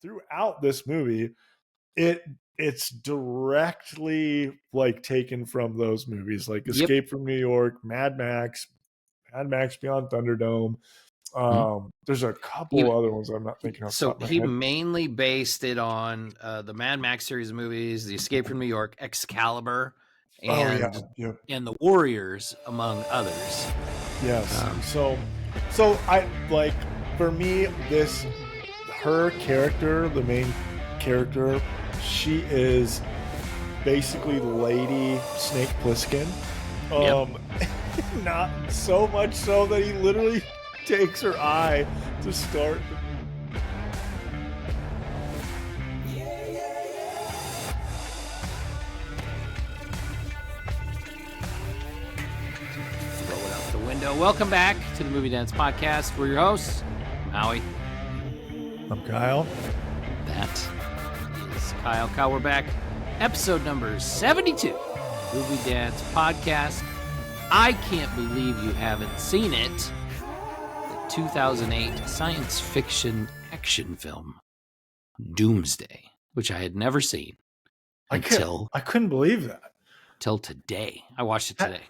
throughout this movie, it's directly like taken from those movies, like Escape from New York, Mad Max Beyond Thunderdome. There's a couple other ones I'm not thinking of. So he mainly based it on the Mad Max series of movies, the Escape from New York, Excalibur, and the Warriors, among others. Yes. So I like, for me, her character, the main character, she is basically Lady Snake Plissken. Not so much so that he literally takes her eye to start. Throw it out the window. Welcome back to the Movie Dads Podcast. We're your hosts, Howie. I'm Kyle. That is Kyle. Kyle, we're back. Episode number 72, Movie Dads Podcast. I can't believe you haven't seen it. The 2008 science fiction action film, Doomsday, which I had never seen I couldn't believe that. Till today. I watched it today.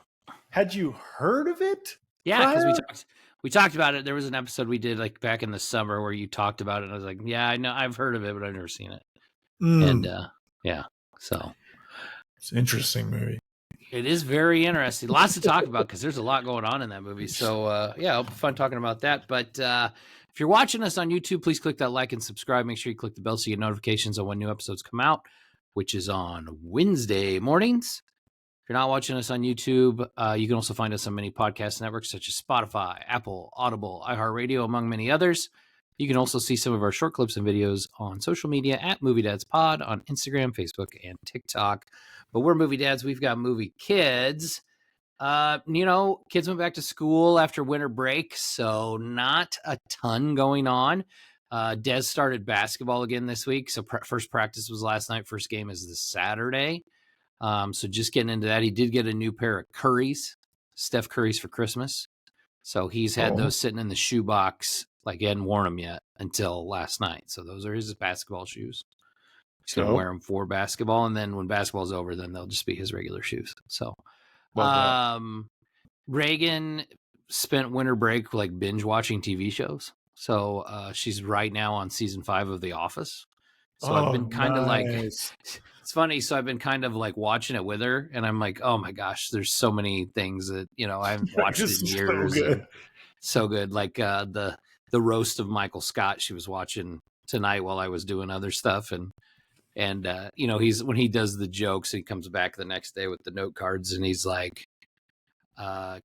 Had you heard of it? Yeah, because we talked about it. There was an episode we did like back in the summer where you talked about it, and I was like, yeah, I know, I've heard of it, but I've never seen it. And so it's an interesting movie. It is very interesting. Lots to talk about because there's a lot going on in that movie. So, it'll be fun talking about that. But if you're watching us on YouTube, please click that like and subscribe. Make sure you click the bell so you get notifications on when new episodes come out, which is on Wednesday mornings. If you're not watching us on YouTube, you can also find us on many podcast networks such as Spotify, Apple, Audible, iHeartRadio, among many others. You can also see some of our short clips and videos on social media at Movie Dads Pod on Instagram, Facebook, and TikTok. But we're movie dads. We've got movie kids. Kids went back to school after winter break, so not a ton going on. Des started basketball again this week. So first practice was last night. First game is this Saturday. So just getting into that. He did get a new pair of Currys, Steph Currys for Christmas. So he's had those sitting in the shoebox, like he hadn't worn them yet until last night. So those are his basketball shoes. He's going to wear them for basketball, and then when basketball's over, then they'll just be his regular shoes. So, Reagan spent winter break like binge watching TV shows. So she's right now on season 5 of The Office. So I've been kind of like, it's funny. So I've been kind of like watching it with her, and I'm like, oh my gosh, there's so many things that, I haven't watched in years. So good. Like the roast of Michael Scott she was watching tonight while I was doing other stuff. And he's, when he does the jokes, he comes back the next day with the note cards, and he's like,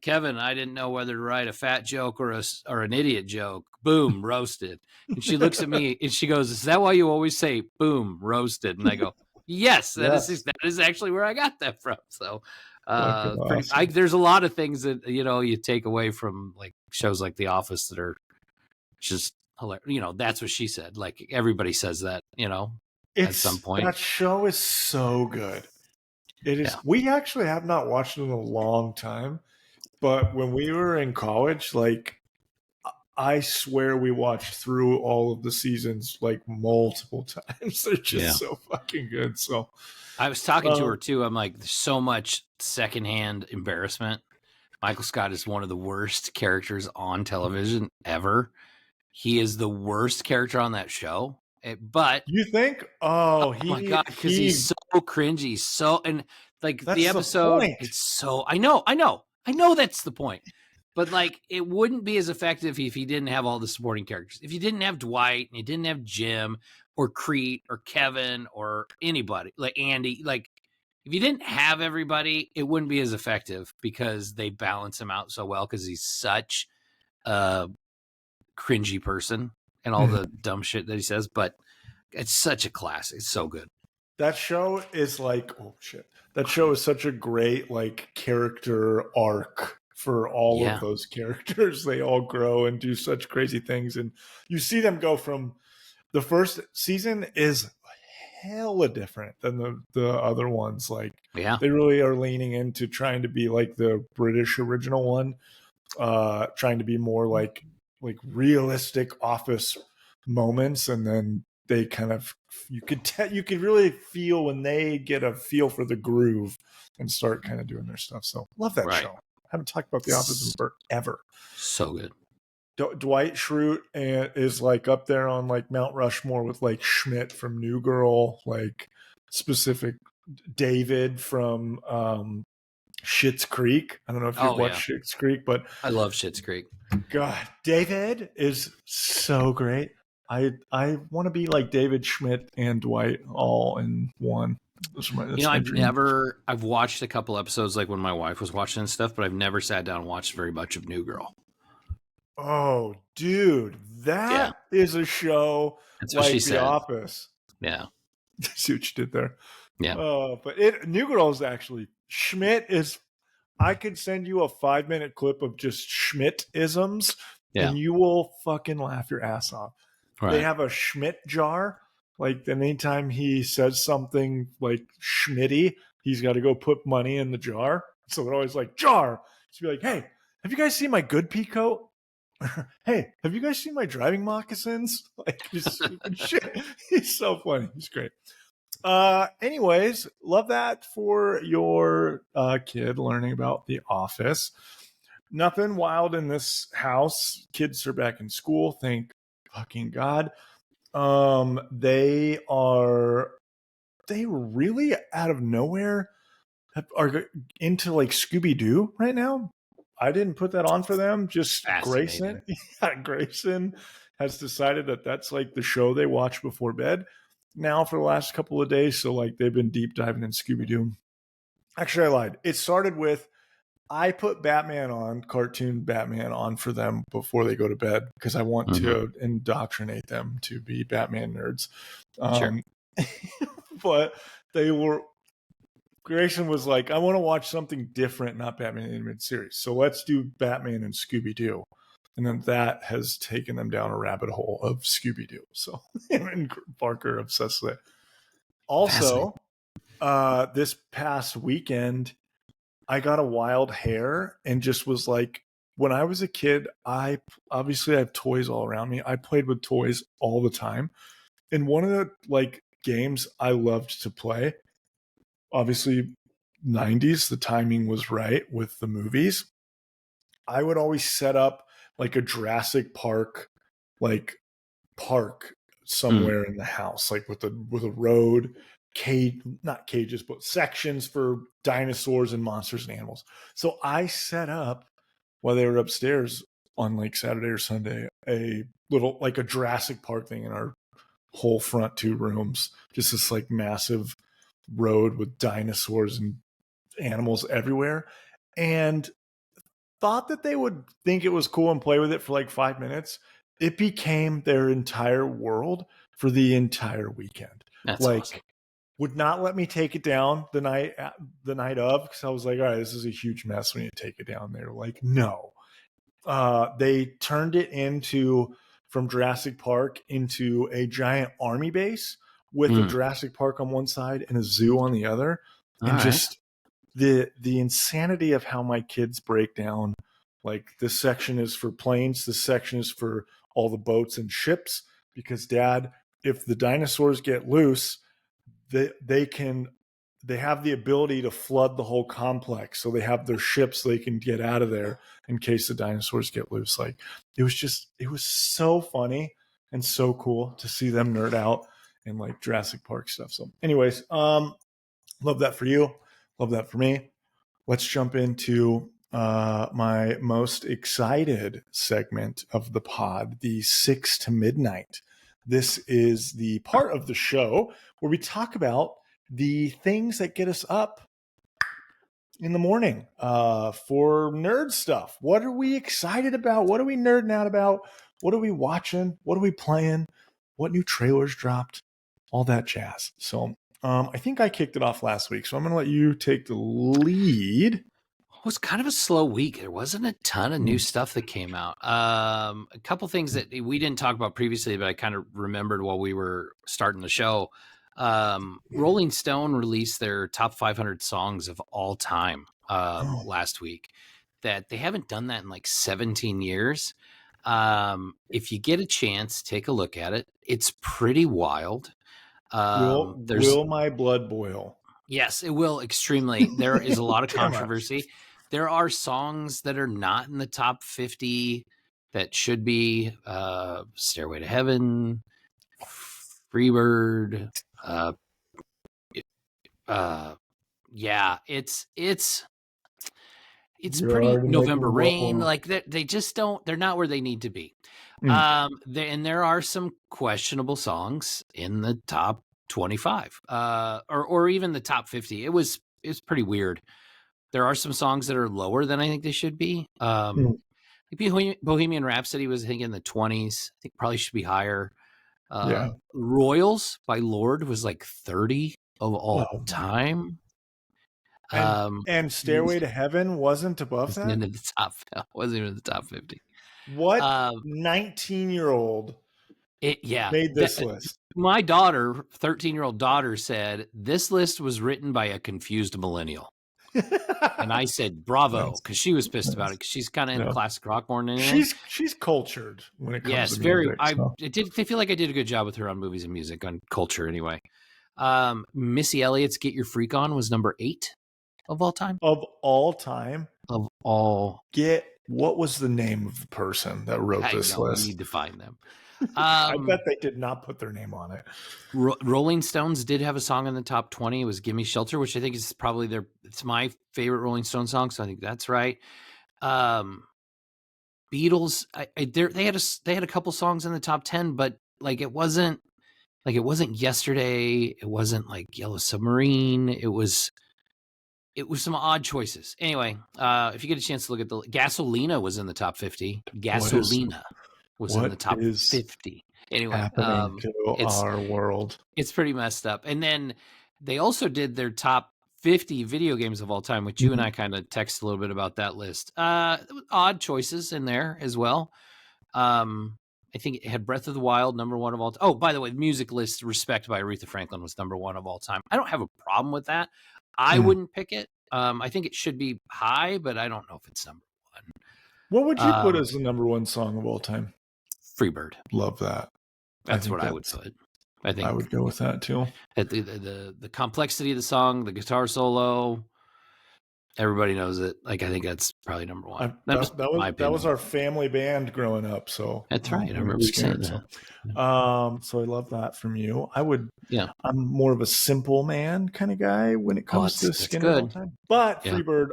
Kevin, I didn't know whether to write a fat joke or an idiot joke. Boom, roasted. And she looks at me and she goes, is that why you always say boom, roasted? And I go, yes, that is actually where I got that from. So awesome. There's a lot of things that, you take away from like shows like The Office that are just hilarious. That's what she said. Like everybody says that, at some point. That show is so good. It is. Yeah. We actually have not watched it in a long time, but when we were in college, like I swear we watched through all of the seasons like multiple times. They're just so fucking good. So I was talking to her too. I'm like, there's so much secondhand embarrassment. Michael Scott is one of the worst characters on television ever. He is the worst character on that show. But you think? Oh my god, because he's so cringy. So, and like the episode, it's so. I know that's the point. But like, it wouldn't be as effective if he didn't have all the supporting characters. If you didn't have Dwight and you didn't have Jim or Crete or Kevin or anybody like Andy, like if you didn't have everybody, it wouldn't be as effective because they balance him out so well because he's such a cringy person. And all the dumb shit that he says, but it's such a classic. It's so good. That show is like, that show is such a great like character arc for all of those characters. They all grow and do such crazy things, and you see them go from the first season is hella different than the other ones. Like, they really are leaning into trying to be like the British original one, trying to be more like realistic office moments, and then they kind of, you could really feel when they get a feel for the groove and start kind of doing their stuff. So love that show. Haven't talked about The Office in forever. So good. Dwight Schrute is like up there on like Mount Rushmore with like Schmidt from New Girl, like specific David from Schitt's Creek. I don't know if you watched Schitt's Creek, but I love Schitt's Creek. God, David is so great. I want to be like David, Schmidt, and Dwight all in one. That's my dream. I've watched a couple episodes like when my wife was watching and stuff, but I've never sat down and watched very much of New Girl. Oh, dude, that is a show like The Office. Yeah. See what you did there. Yeah. But New Girl is actually, Schmidt is, I could send you a 5-minute clip of just Schmidt-isms and you will fucking laugh your ass off. Right. They have a Schmidt jar. Like anytime he says something like Schmitty, he's got to go put money in the jar. So it always like, jar. So be like, hey, have you guys seen my good pea coat? Hey, have you guys seen my driving moccasins? Like, shit. He's so funny. He's great. Anyways, love that for your kid learning about The Office. Nothing wild in this house. Kids are back in school. Thank fucking God. They really out of nowhere are into like Scooby-Doo right now. I didn't put that on for them. Just Grayson. Yeah, Grayson has decided that that's like the show they watch before bed now for the last couple of days. So like they've been deep diving in Scooby-Doo. Actually, I lied. It started with, I put cartoon Batman on for them before they go to bed because I want to indoctrinate them to be Batman nerds. Sure. But Grayson was like, I want to watch something different, not Batman animated series. So let's do Batman and Scooby-Doo. And then that has taken them down a rabbit hole of Scooby-Doo. So him and Parker are obsessed with it. Also, this past weekend, I got a wild hair and just was like, when I was a kid, I have toys all around me. I played with toys all the time. And one of the like games I loved to play, obviously 90s, the timing was right with the movies. I would always set up like a Jurassic Park, like park somewhere in the house, like with a road, not cages, but sections for dinosaurs and monsters and animals. So I set up while they were upstairs on like Saturday or Sunday, a little like a Jurassic Park thing in our whole front 2 rooms, just this like massive road with dinosaurs and animals everywhere, and thought that they would think it was cool and play with it for like 5 minutes. It became their entire world for the entire weekend. That's like awesome. Would not let me take it down the night of, because I was like, all right, this is a huge mess when you take it down. They're like, no. They turned it from Jurassic Park into a giant army base with a Jurassic Park on one side and a zoo on the other. Just the insanity of how my kids break down, like this section is for planes, this section is for all the boats and ships, because Dad, if the dinosaurs get loose, they have the ability to flood the whole complex. So they have their ships, so they can get out of there in case the dinosaurs get loose. Like it was so funny and so cool to see them nerd out and like Jurassic Park stuff. So anyways, love that for you. Love that for me. Let's jump into my most excited segment of the pod, the 6 to Midnight. This is the part of the show where we talk about the things that get us up in the morning for nerd stuff. What are we excited about? What are we nerding out about? What are we watching? What are we playing? What new trailers dropped? All that jazz. So I think I kicked it off last week, so I'm going to let you take the lead. It was kind of a slow week. There wasn't a ton of new stuff that came out. A couple things that we didn't talk about previously, but I kind of remembered while we were starting the show. Rolling Stone released their top 500 songs of all time last week. That they haven't done that in like 17 years. If you get a chance, take a look at it. It's pretty wild. Will my blood boil? Yes, it will extremely. There is a lot of Damn it. controversy. There are songs that are not in the top 50 that should be. Stairway to Heaven, Freebird. Yeah, it's You're pretty already November making Rain. roll. Like they just don't. They're not where they need to be. Mm. And there are some questionable songs in the top 25, or even the top 50. It's pretty weird. There are some songs that are lower than I think they should be. Bohemian Rhapsody was, I think, in the 20s. I think probably should be higher. Yeah. Royals by Lorde was like 30 of all time. And Stairway to Heaven wasn't above that? Into the top, wasn't even in the top 50. What 19-year-old made this list? My daughter, 13-year-old daughter, said this list was written by a confused millennial. And I said, bravo, because she was pissed about it, because she's kind of into classic rock more than anything. She's cultured when it comes to music. I feel like I did a good job with her on movies and music, on culture anyway. Missy Elliott's Get Your Freak On was number 8 of all time. Of all time? Of all. What was the name of the person that wrote this list? We need to find them. I bet they did not put their name on it. Rolling Stones did have a song in the top 20. It was Gimme Shelter, which I think is probably it's my favorite Rolling Stone song, so I think that's right. Beatles, they had a couple songs in the top 10, but it wasn't Yesterday. It wasn't like Yellow Submarine. It was some odd choices. Anyway, if you get a chance to look at the Gasolina was in the top 50. Gasolina was in the top 50. Anyway, happening to our world. It's pretty messed up. And then they also did their top 50 video games of all time, which you and I kind of text a little bit about that list. Odd choices in there as well. I think it had Breath of the Wild, number 1 of all time. Oh, by the way, the music list, Respect by Aretha Franklin, was number 1 of all time. I don't have a problem with that. I wouldn't pick it. I think it should be high, but I don't know if it's number 1. What would you put as the number 1 song of all time? Freebird. Love that. That's what I would put. I think I would go with that too. The complexity of the song, the guitar solo, everybody knows it. I think that's probably number 1. That was our family band growing up. So that's right. I remember saying that. So I love that from you. I'm more of a simple man kind of guy when it comes to Skinner all the time. But Freebird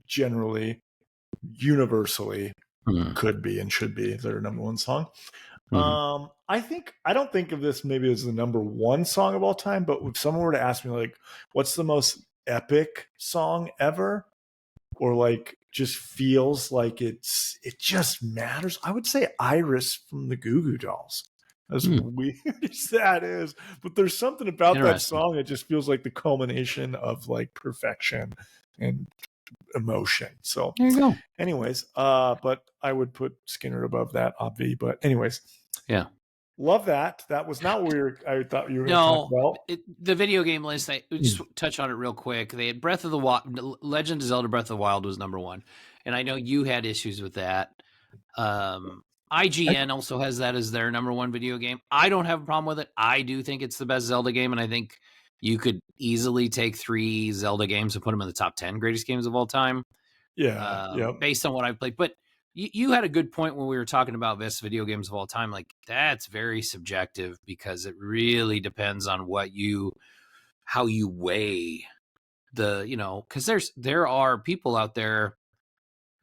generally, universally, could be and should be their number 1 song. I don't think of this maybe as the number 1 song of all time, but if someone were to ask me what's the most epic song ever, or just feels like it just matters, I would say Iris from the Goo Goo Dolls. As weird as that is, but there's something about that song that just feels like the culmination of perfection and emotion. So there you go. Anyways, but I would put Skinner above that, obvi. But anyways, yeah, love that. That was not what I thought you were going to talk about. The video game list. I just touch on it real quick. They had Breath of the Wild. Legend of Zelda: Breath of the Wild was number 1, and I know you had issues with that. IGN also has that as their number 1 video game. I don't have a problem with it. I do think it's the best Zelda game, and I think you could easily take 3 Zelda games and put them in the top 10 greatest games of all time. Yeah, based on what I've played. But you had a good point when we were talking about best video games of all time. That's very subjective, because it really depends on how you weigh because there are people out there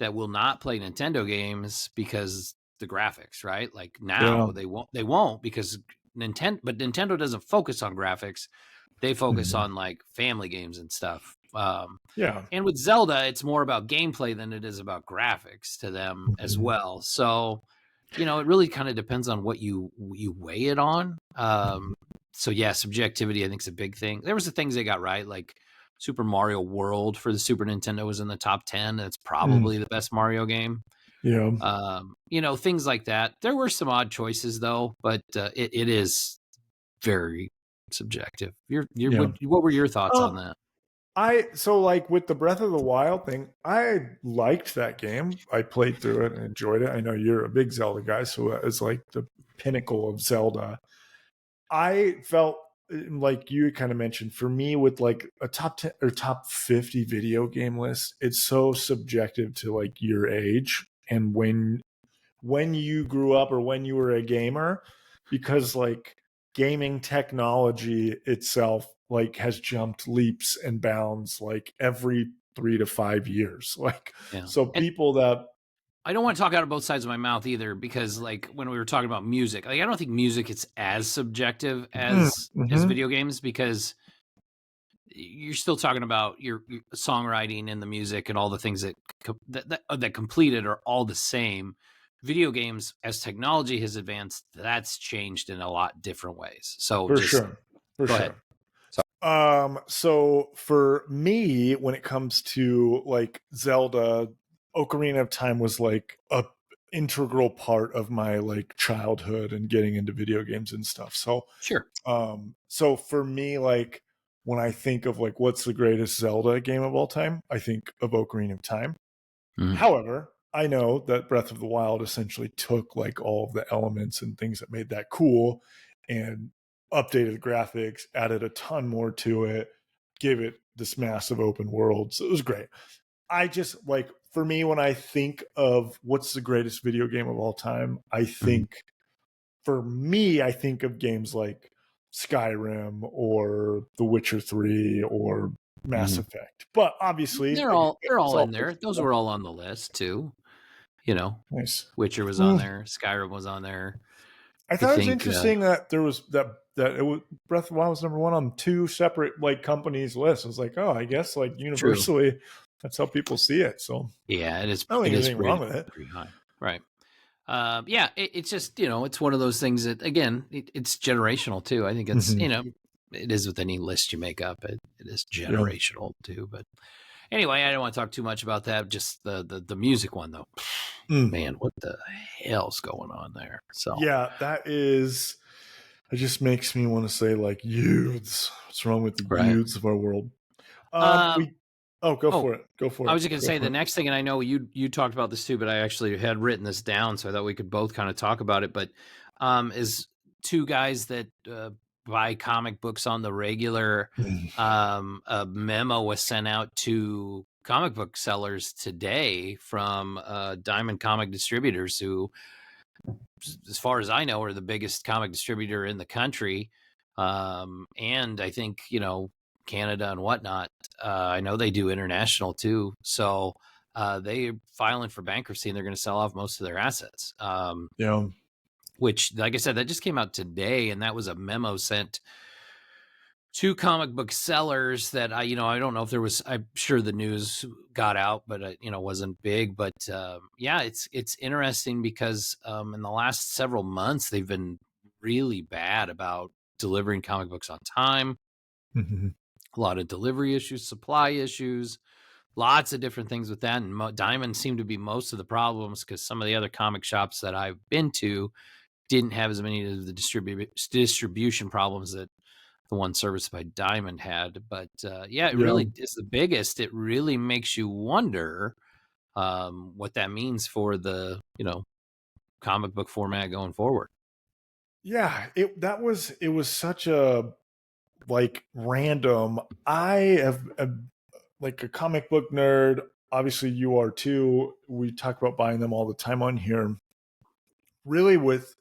that will not play Nintendo games because the graphics, right? They won't because Nintendo doesn't focus on graphics. They focus on family games and stuff. And with Zelda, it's more about gameplay than it is about graphics to them as well. So, it really kind of depends on what you weigh it on. So yeah, subjectivity, I think, is a big thing. There was the things they got right, like Super Mario World for the Super Nintendo was in the top 10. That's probably the best Mario game. Yeah. Things like that. There were some odd choices though, but it is very subjective. What were your thoughts on that? So like with the Breath of the Wild thing, I liked that game. I played through it and enjoyed it. I know you're a big Zelda guy, so it's like the pinnacle of Zelda. I felt like you kind of mentioned, for me with like a top 10 or top 50 video game list, it's so subjective to like your age and when you grew up or when you were a gamer, because like gaming technology itself like has jumped leaps and bounds like every 3 to 5 years. Like, Yeah. so And people that I don't want to talk out of both sides of my mouth either, because like when we were talking about music, like I don't think music is as subjective as mm-hmm, video games, because you're still talking about your songwriting and the music and all the things that complete it are all the same. Video games, as technology has advanced, that's changed in a lot different ways. So for just sure, for go ahead. sure. So for me, when it comes to like Zelda, Ocarina of Time was like a integral part of my like childhood and getting into video games and stuff. Sure. So for me, like when I think of like what's the greatest Zelda game of all time, I think of Ocarina of Time. Mhm. However, I know that Breath of the Wild essentially took like all of the elements and things that made that cool and updated the graphics, added a ton more to it, gave it this massive open world. So it was great. I just like, for me, when I think of what's the greatest video game of all time, Mhm. I think of games like Skyrim or The Witcher 3 or Mass Mhm. Effect. But obviously, They're it's all all in there. Those personal. were all on the list too. You know, Nice. Witcher was on there, Skyrim was on there. I I thought it was think interesting that there was that it was Breath of the Wild was number one on two separate like companies' lists. I was like, oh, I guess like true. universally, that's how people see it. So Yeah, I don't it think there's is anything wrong rated with it. pretty high. Right. Yeah, it's just, it's one of those things that, again, it's generational too. I think it's, Mm-hmm. it is with any list you make up. It is Yeah. generational too. But anyway, I don't want to talk too much about that. Just the music one though. Mm. Man, what the hell's going on there? So Yeah, that is. It just makes me want to say like youths. What's wrong with the right. youths of our world? Um. We. Oh, go Oh, for it. Go for I it. was just gonna Go say for the it. next thing, and I know you talked about this too, but I actually had written this down, so I thought we could both kind of talk about it. But is two guys that buy comic books on the regular. A memo was sent out to comic book sellers today from Diamond Comic Distributors, who, as far as I know, are the biggest comic distributor in the country. And I think, Canada and whatnot. I know they do international too. So they're filing for bankruptcy, and they're going to sell off most of their assets. Yeah. Which, like I said, that just came out today, and that was a memo sent to comic book sellers that I don't know if there was. I'm sure the news got out, but wasn't big. But yeah, it's interesting because in the last several months they've been really bad about delivering comic books on time. Mm-hmm. A lot of delivery issues, supply issues, lots of different things with that. And Diamond seemed to be most of the problems, because some of the other comic shops that I've been to didn't have as many of the distribution problems that the one serviced by Diamond had. But yeah, it Yeah. really is the biggest. It really makes you wonder what that means for the comic book format going forward. Yeah. It was such a like random. I have like a comic book nerd. Obviously, you are too. We talk about buying them all the time on here. Really, with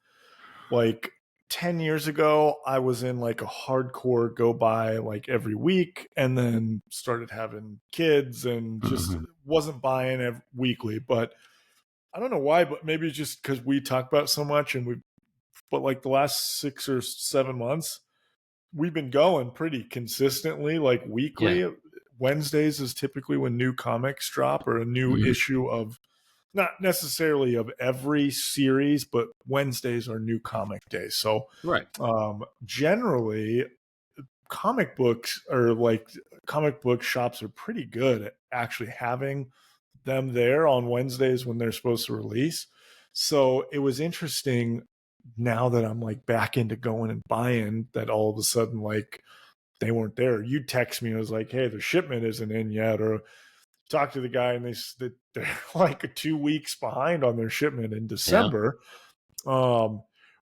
like 10 years ago, I was in like a hardcore go buy like every week, and then started having kids and just Mm-hmm. wasn't buying weekly. But I don't know why, but maybe it's just because we talk about it so much, but like the last 6 or 7 months, we've been going pretty consistently, like Yeah. weekly. Wednesdays is typically when new comics drop or a new Mm-hmm. issue of, not necessarily of every series, but Wednesdays are new comic days. So Right. generally, comic books or like comic book shops are pretty good at actually having them there on Wednesdays when they're supposed to release. So it was interesting now that I'm like back into going and buying, that all of a sudden like they weren't there. You text me and it was like, hey, the shipment isn't in yet, or talk to the guy and they're like 2 weeks behind on their shipment in December.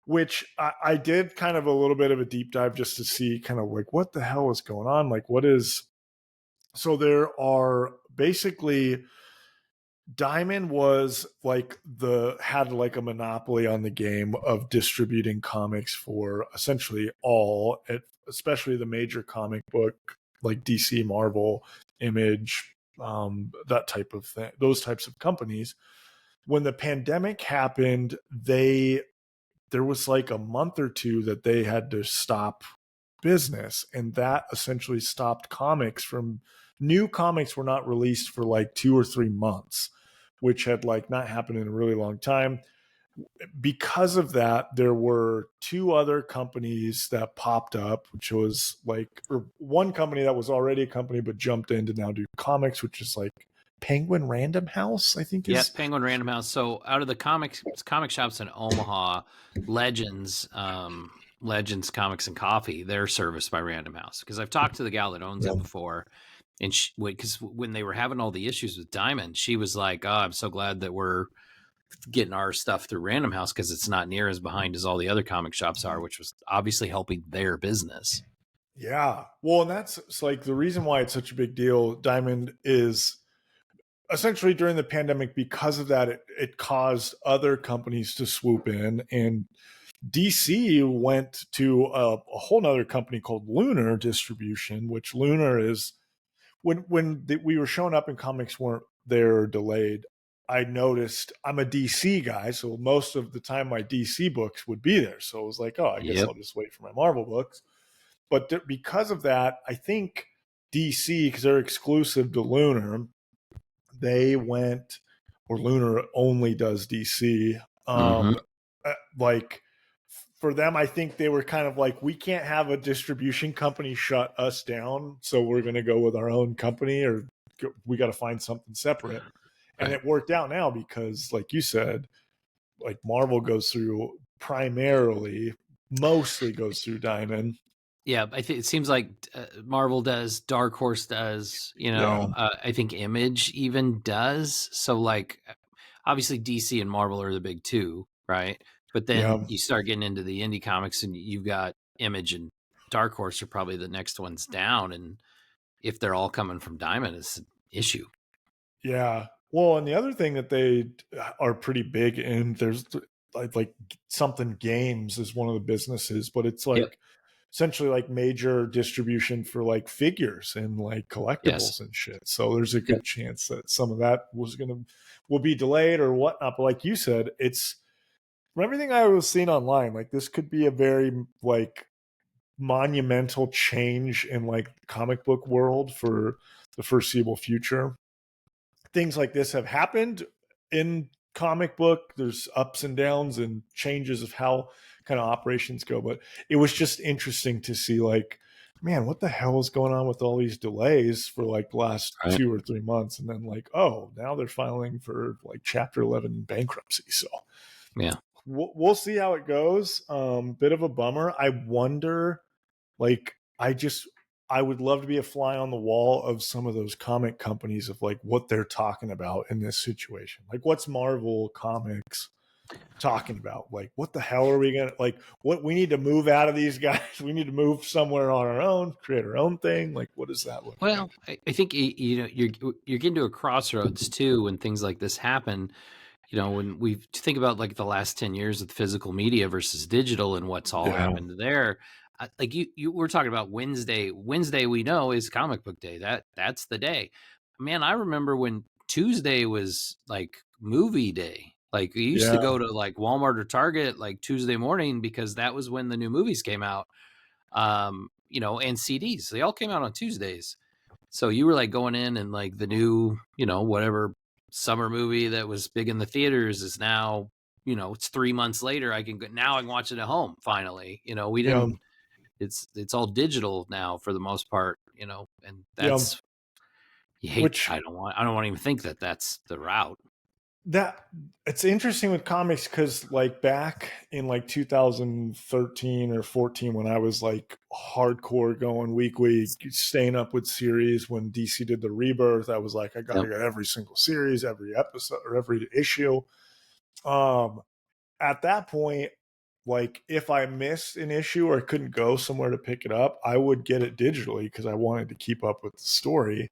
Which I did kind of a little bit of a deep dive just to see kind of like what the hell is going on. Like what is, so there are basically, Diamond was like had like a monopoly on the game of distributing comics for essentially all, especially the major comic book like DC, Marvel, Image, that type of thing, those types of companies. When the pandemic happened, there was like a month or two that they had to stop business, and that essentially stopped comics from, new comics were not released for like 2 or 3 months, which had like not happened in a really long time. Because of that, there were two other companies that popped up, which was like, or one company that was already a company but jumped in to now do comics, which is like Penguin Random House, I think is. Penguin Random House. So out of the comic shops in Omaha, Legends, Legends Comics and Coffee, they're serviced by Random House, because I've talked to the gal that owns it before, and because when they were having all the issues with Diamond, she was like, "Oh, I'm so glad that we're getting our stuff through Random House because it's not near as behind as all the other comic shops are," which was obviously helping their business. Yeah, well, and it's like the reason why it's such a big deal. Diamond is essentially, during the pandemic, because of that, it caused other companies to swoop in, and DC went to a whole nother company called Lunar Distribution, which Lunar is, when we were showing up and comics weren't there, delayed, I noticed, I'm a DC guy, so most of the time my DC books would be there. So it was like, oh, I guess I'll just wait for my Marvel books. But because of that, I think DC, because they're exclusive to Lunar, they went, or Lunar only does DC. Like for them, I think they were kind of like, we can't have a distribution company shut us down, so we're going to go with our own company, or we got to find something separate. And it worked out now because, like you said, like Marvel goes through mostly goes through Diamond. Yeah, I think it seems like Marvel does, Dark Horse does, I think Image even does. So like, obviously DC and Marvel are the big two, right? But then you start getting into the indie comics, and you've got Image and Dark Horse are probably the next ones down. And if they're all coming from Diamond, it's an issue. Yeah. Well, and the other thing that they are pretty big in, there's like something games is one of the businesses, but it's like essentially like major distribution for like figures and like collectibles and shit. So there's a good chance that some of that will be delayed or whatnot. But like you said, it's, from everything I was seeing online, like this could be a very like monumental change in like the comic book world for the foreseeable future. Things like this have happened in comic book. There's ups and downs and changes of how kind of operations go, but it was just interesting to see like, man, what the hell is going on with all these delays for like the last 2 or 3 months, and then like, oh, now they're filing for like Chapter 11 bankruptcy. So yeah, we'll see how it goes. Bit of a bummer. I wonder, like, I would love to be a fly on the wall of some of those comic companies, of like what they're talking about in this situation. Like, what's Marvel Comics talking about? Like, what the hell are we gonna, like, what, we need to move out of these guys, we need to move somewhere on our own, create our own thing. Like, what does that look like? Well, I think you're getting to a crossroads too when things like this happen. When we think about like the last 10 years of physical media versus digital and what's all happened there, like you were talking about Wednesday we know is comic book day. That's the day. Man, I remember when Tuesday was like movie day. Like we used to go to like Walmart or Target like Tuesday morning, because that was when the new movies came out. And CDs, they all came out on Tuesdays. So you were like going in, and like the new, whatever summer movie that was big in the theaters is now, it's 3 months later. I can watch it at home finally. We didn't. It's all digital now for the most part. And that's, you hate. I don't want to even think that that's the route. that it's interesting with comics because like back in like 2013 or 14 when I was like hardcore going weekly, staying up with series when DC did the rebirth, I was like, I gotta Yep. get every single series, every episode or every issue. um at that point, like if I missed an issue or I couldn't go somewhere to pick it up, I would get it digitally because I wanted to keep up with the story.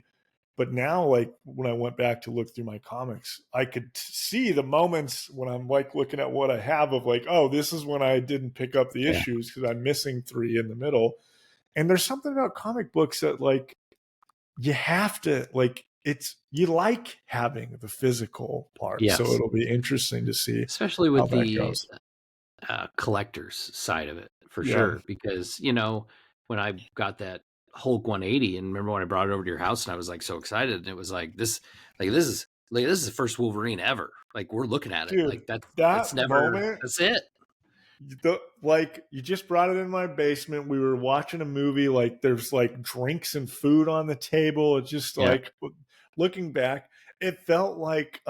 But now, like when I went back to look through my comics, I could see the moments when I'm like looking at what I have of like, oh, this is when I didn't pick up the Yeah. issues because I'm missing 3 in the middle. And there's something about comic books that like you have to like it's you like having the physical part. So Yes. it'll be interesting to see Especially how with that the goes. collector's side of it, for Yeah. sure. Because when I got that Hulk 180, and remember when I brought it over to your house, and I was like so excited, and it was like this is the first Wolverine ever. Like we're looking at it, Dude, like it's that never moment, that's it. like you just brought it in my basement. We were watching a movie, like there's like drinks and food on the table. It's just Yeah, like looking back, it felt like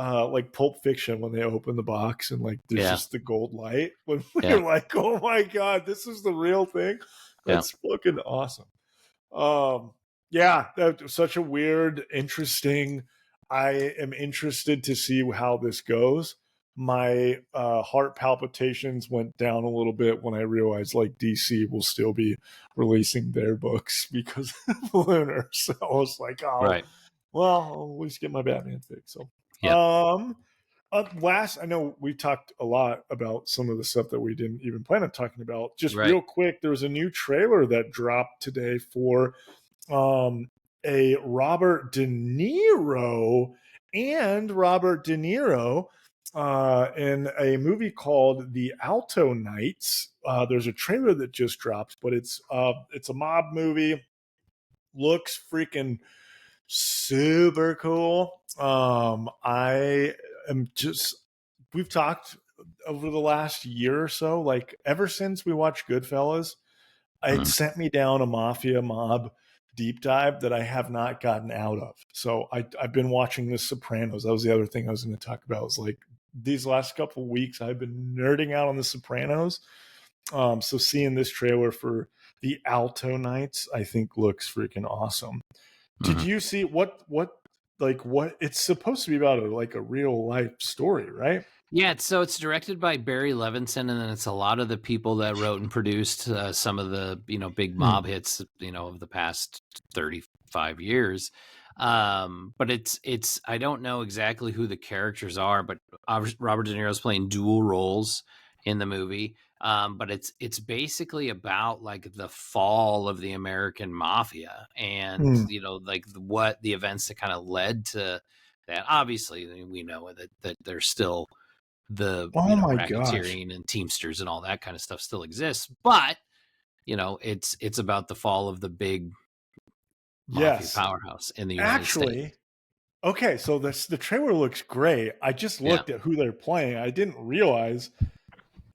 Pulp Fiction when they open the box and like there's yeah, just the gold light when we yeah, were like, oh my god, this is the real thing. yeah. That's fucking awesome. Um, yeah, that was such a weird, interesting. I am interested to see how this goes. My heart palpitations went down a little bit when I realized like DC will still be releasing their books because of Lunar. So I was like, oh, Right. well, I'll at least get my Batman fix. So, Yeah. last, I know we talked a lot about some of the stuff that we didn't even plan on talking about. Just Right. real quick, there was a new trailer that dropped today for um, a Robert De Niro in a movie called The Alto Knights. There's a trailer that just dropped, but it's a mob movie. Looks freaking super cool. I am just we've talked over the last year or so, like ever since we watched Goodfellas, it Mhm. sent me down a mafia mob deep dive that I have not gotten out of. So I've been watching The Sopranos. That was the other thing I was going to talk about. Was like these last couple of weeks I've been nerding out on The Sopranos. So seeing this trailer for the Alto Knights, I think looks freaking awesome. Did Mhm. you see what it's supposed to be about like a real life story, right? Yeah, so it's directed by Barry Levinson, and then it's a lot of the people that wrote and produced some of the big Hmm. mob hits of the past 35 years. But it's I don't know exactly who the characters are, but Robert De Niro's playing dual roles in the movie. But it's basically about like the fall of the American mafia, and Hmm. like what the events that kind of led to that. Obviously, we know that there's still the Oh my gosh. racketeering and teamsters and all that kind of stuff still exists, but it's about the fall of the big mafia Yes. powerhouse in the United States. Actually, okay, so the trailer looks great. I just Yeah, looked at who they're playing. I didn't realize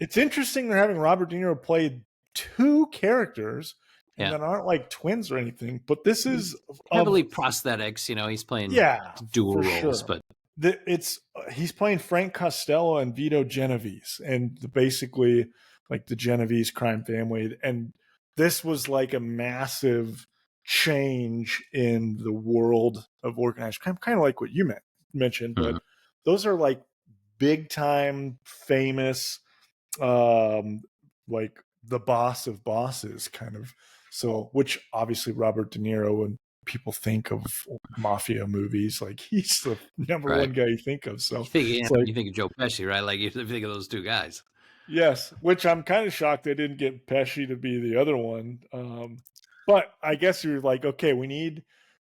it's interesting they're having Robert De Niro play two characters and yeah. that aren't like twins or anything, but this is Heavily of prosthetics. He's playing yeah, dual for roles, sure. but It's he's playing Frank Costello and Vito Genovese, and basically like the Genovese crime family. And this was like a massive change in the world of organized crime, kind of like what you mentioned. But mhm, those are like big time, famous, um, like the boss of bosses, kind of. So, which obviously Robert De Niro and people think of mafia movies, like he's the number right. one guy you think of. You So think it's like, you think of Joe Pesci, right? Like you think of those two guys. yes, which I'm kind of shocked they didn't get Pesci to be the other one. But I guess you're like, okay, we need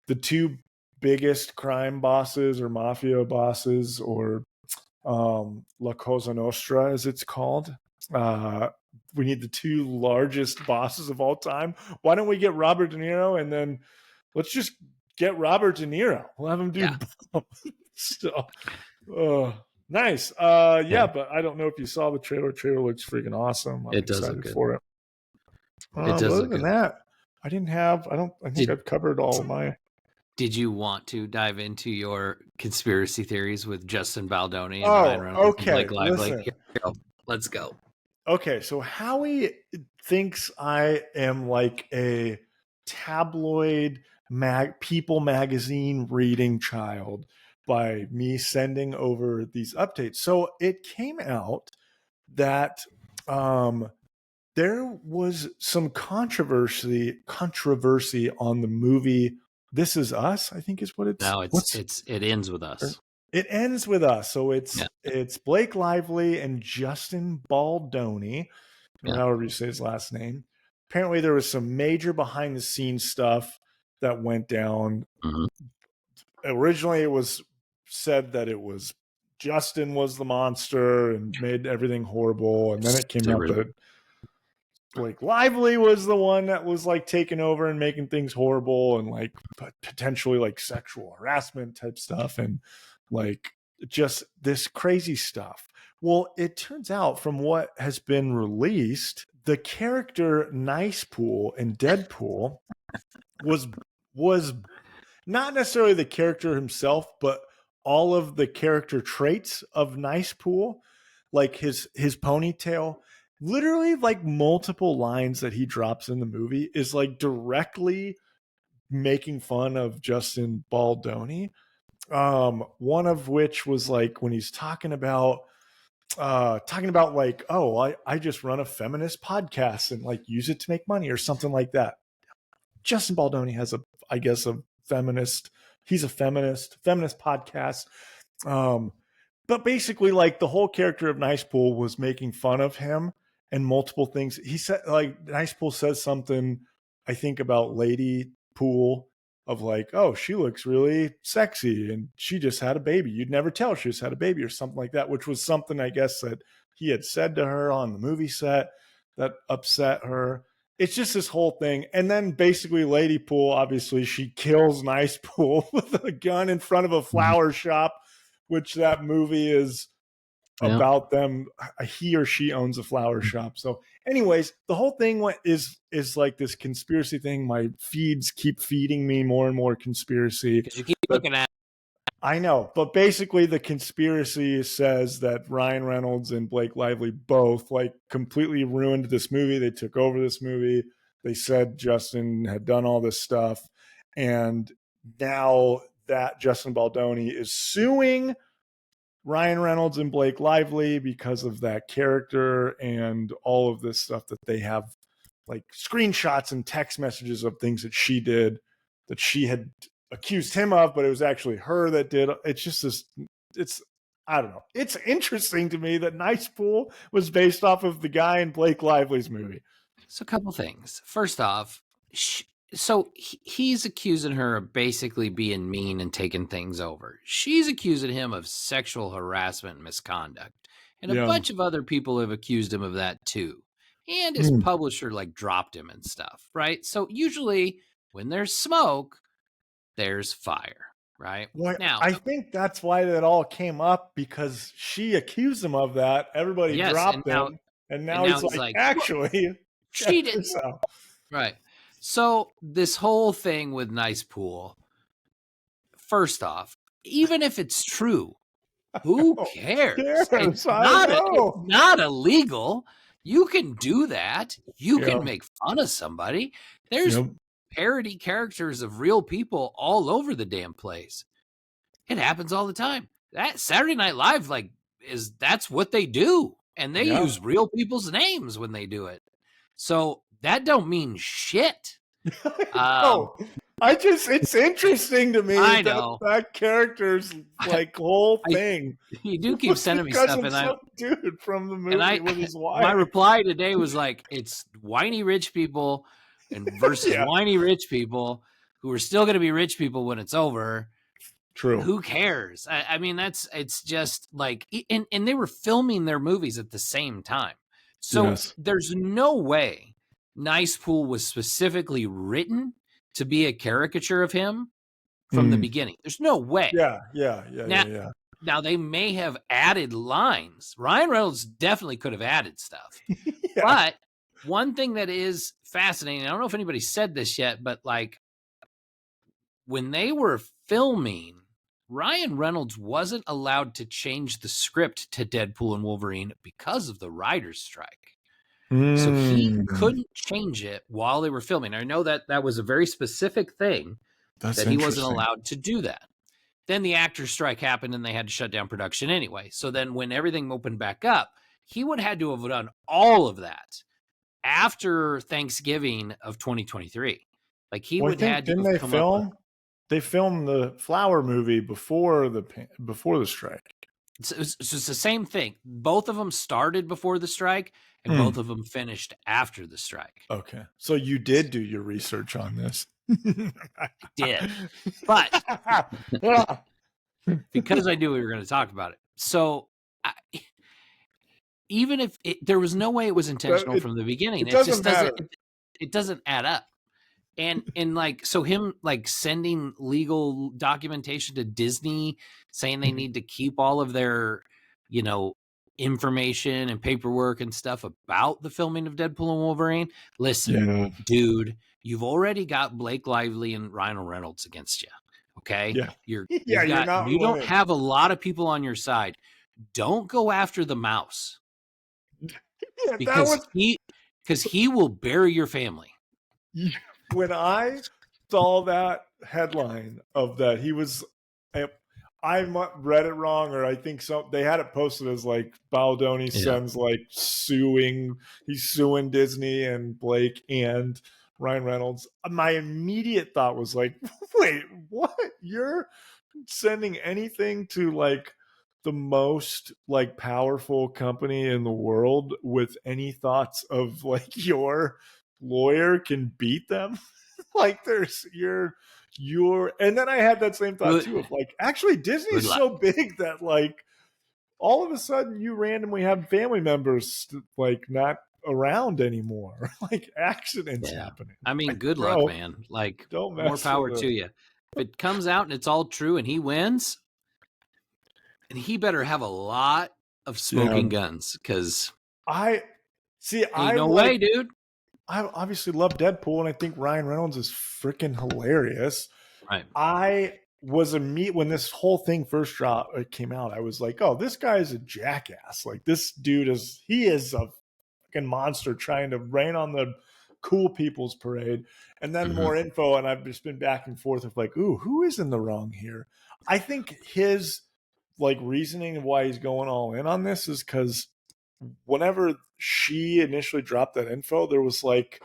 the two biggest crime bosses or mafia bosses or La Cosa Nostra, as it's called. Uh, we need the two largest bosses of all time. Why don't we get Robert De Niro and then let's just get Robert De Niro? We'll have him do Yeah, both. So, nice. yeah. Yeah, but I don't know if you saw the trailer. Trailer looks freaking awesome. I'm It does look excited good. for it. It But does other look than good. that, I didn't have. I don't. I think Did I've covered all of my. Did you want to dive into your conspiracy theories with Justin Baldoni and Ryan Reynolds and Blake Lively? Listen. Here we go. Let's go. Okay, so Howie thinks I am like a tabloid People magazine reading child by me sending over these updates. So it came out that there was some controversy on the movie This Is Us, I think is what it's. No, it ends with us. It ends with us. So it's Blake Lively and Justin Baldoni, or however you say his last name. Apparently there was some major behind the scenes stuff that went down. Mm-hmm. Originally it was said that it was Justin was the monster and made everything horrible. And then it came out that Blake Lively was the one that was like taking over and making things horrible and like potentially like sexual harassment type stuff and like just this crazy stuff. Well, it turns out from what has been released, the character Nice Pool in Deadpool was not necessarily the character himself, but all of the character traits of Nice Pool, like his ponytail, literally like multiple lines that he drops in the movie is like directly making fun of Justin Baldoni. One of which was like when he's talking about like, oh, I just run a feminist podcast and like use it to make money or something like that. Justin Baldoni has he's a feminist podcast. But basically like the whole character of Nice Pool was making fun of him and multiple things. He said like Nice Pool says something, I think, about Lady Pool of like, oh, she looks really sexy and she just had a baby. You'd never tell she just had a baby or something like that, which was something I guess that he had said to her on the movie set that upset her. It's just this whole thing. And then basically Lady Pool, obviously she kills Nice Pool with a gun in front of a flower shop, which that movie is about them. He or she owns a flower shop. So anyways, the whole thing is like this conspiracy thing. My feeds keep feeding me more and more conspiracy. Because you keep looking at. I know, but basically the conspiracy says that Ryan Reynolds and Blake Lively both like completely ruined this movie. They took over this movie. They said Justin had done all this stuff. And now that Justin Baldoni is suing Ryan Reynolds and Blake Lively because of that character and all of this stuff that they have, like screenshots and text messages of things that she did that she had accused him of, but it was actually her that did. It's just I don't know. It's interesting to me that Nice Pool was based off of the guy in Blake Lively's movie. So a couple things. First off, so he's accusing her of basically being mean and taking things over. She's accusing him of sexual harassment and misconduct. And a bunch of other people have accused him of that too. And his publisher like dropped him and stuff, right? So usually when there's smoke, there's fire, right? Now, I think that's why that all came up, because she accused him of that. Everybody dropped him. And now he's like, actually, she did. Right. So this whole thing with Nice Pool, first off, even if it's true, who cares? It's not illegal. You can do that. You can make fun of somebody. There's parody characters of real people all over the damn place. It happens all the time. That Saturday Night Live, that's what they do. And they use real people's names when they do it. So that don't mean shit. It's interesting to me. I know that character's like whole thing. You do keep sending me stuff, and dude from the movie with his wife. My reply today was like, it's whiny rich people and versus whiny rich people who are still going to be rich people when it's over. True. Who cares? I mean, it's just like, and they were filming their movies at the same time. So there's no way Nice Pool was specifically written to be a caricature of him from the beginning. There's no way. Now they may have added lines. Ryan Reynolds definitely could have added stuff. But one thing that is fascinating, I don't know if anybody said this yet, but like when they were filming, Ryan Reynolds wasn't allowed to change the script to Deadpool and Wolverine because of the writer's strike. So he couldn't change it while they were filming. I know that was a very specific thing, that he wasn't allowed to do that. Then the actor's strike happened and they had to shut down production anyway. So then when everything opened back up, he would have had to have done all of that after Thanksgiving of 2023. Like he would have had to didn't have they come film? They filmed the Flower movie before the strike. It's the same thing. Both of them started before the strike, and both of them finished after the strike. Okay, so you did do your research on this. I did, but because I knew we were going to talk about it. So even if there was no way it was intentional from the beginning, it just doesn't. It doesn't add up. And like, so him like sending legal documentation to Disney saying they need to keep all of their, information and paperwork and stuff about the filming of Deadpool and Wolverine. Listen, dude, you've already got Blake Lively and Ryan Reynolds against you. Okay. Yeah. You don't have a lot of people on your side. Don't go after the mouse. Because he will bury your family. When I saw that headline of that, he was, I read it wrong, or I think so. They had it posted as like Baldoni sends like he's suing Disney and Blake and Ryan Reynolds. My immediate thought was like, wait, what? You're sending anything to like the most like powerful company in the world with any thoughts of like your lawyer can beat them? Like there's your and then I had that same thought too of like, actually Disney's so big that like all of a sudden you randomly have family members like not around anymore. Like accidents happening. I mean, like, good luck, man. Like more power to you. If it comes out and it's all true and he wins, and he better have a lot of smoking guns, because ain't no way, dude. I obviously love Deadpool, and I think Ryan Reynolds is freaking hilarious. Right. I was when this whole thing first came out, I was like, oh, this guy is a jackass. Like this dude is a fucking monster trying to rain on the cool people's parade. And then more info, and I've just been back and forth of like, ooh, who is in the wrong here? I think his like reasoning of why he's going all in on this is because whenever she initially dropped that info, there was like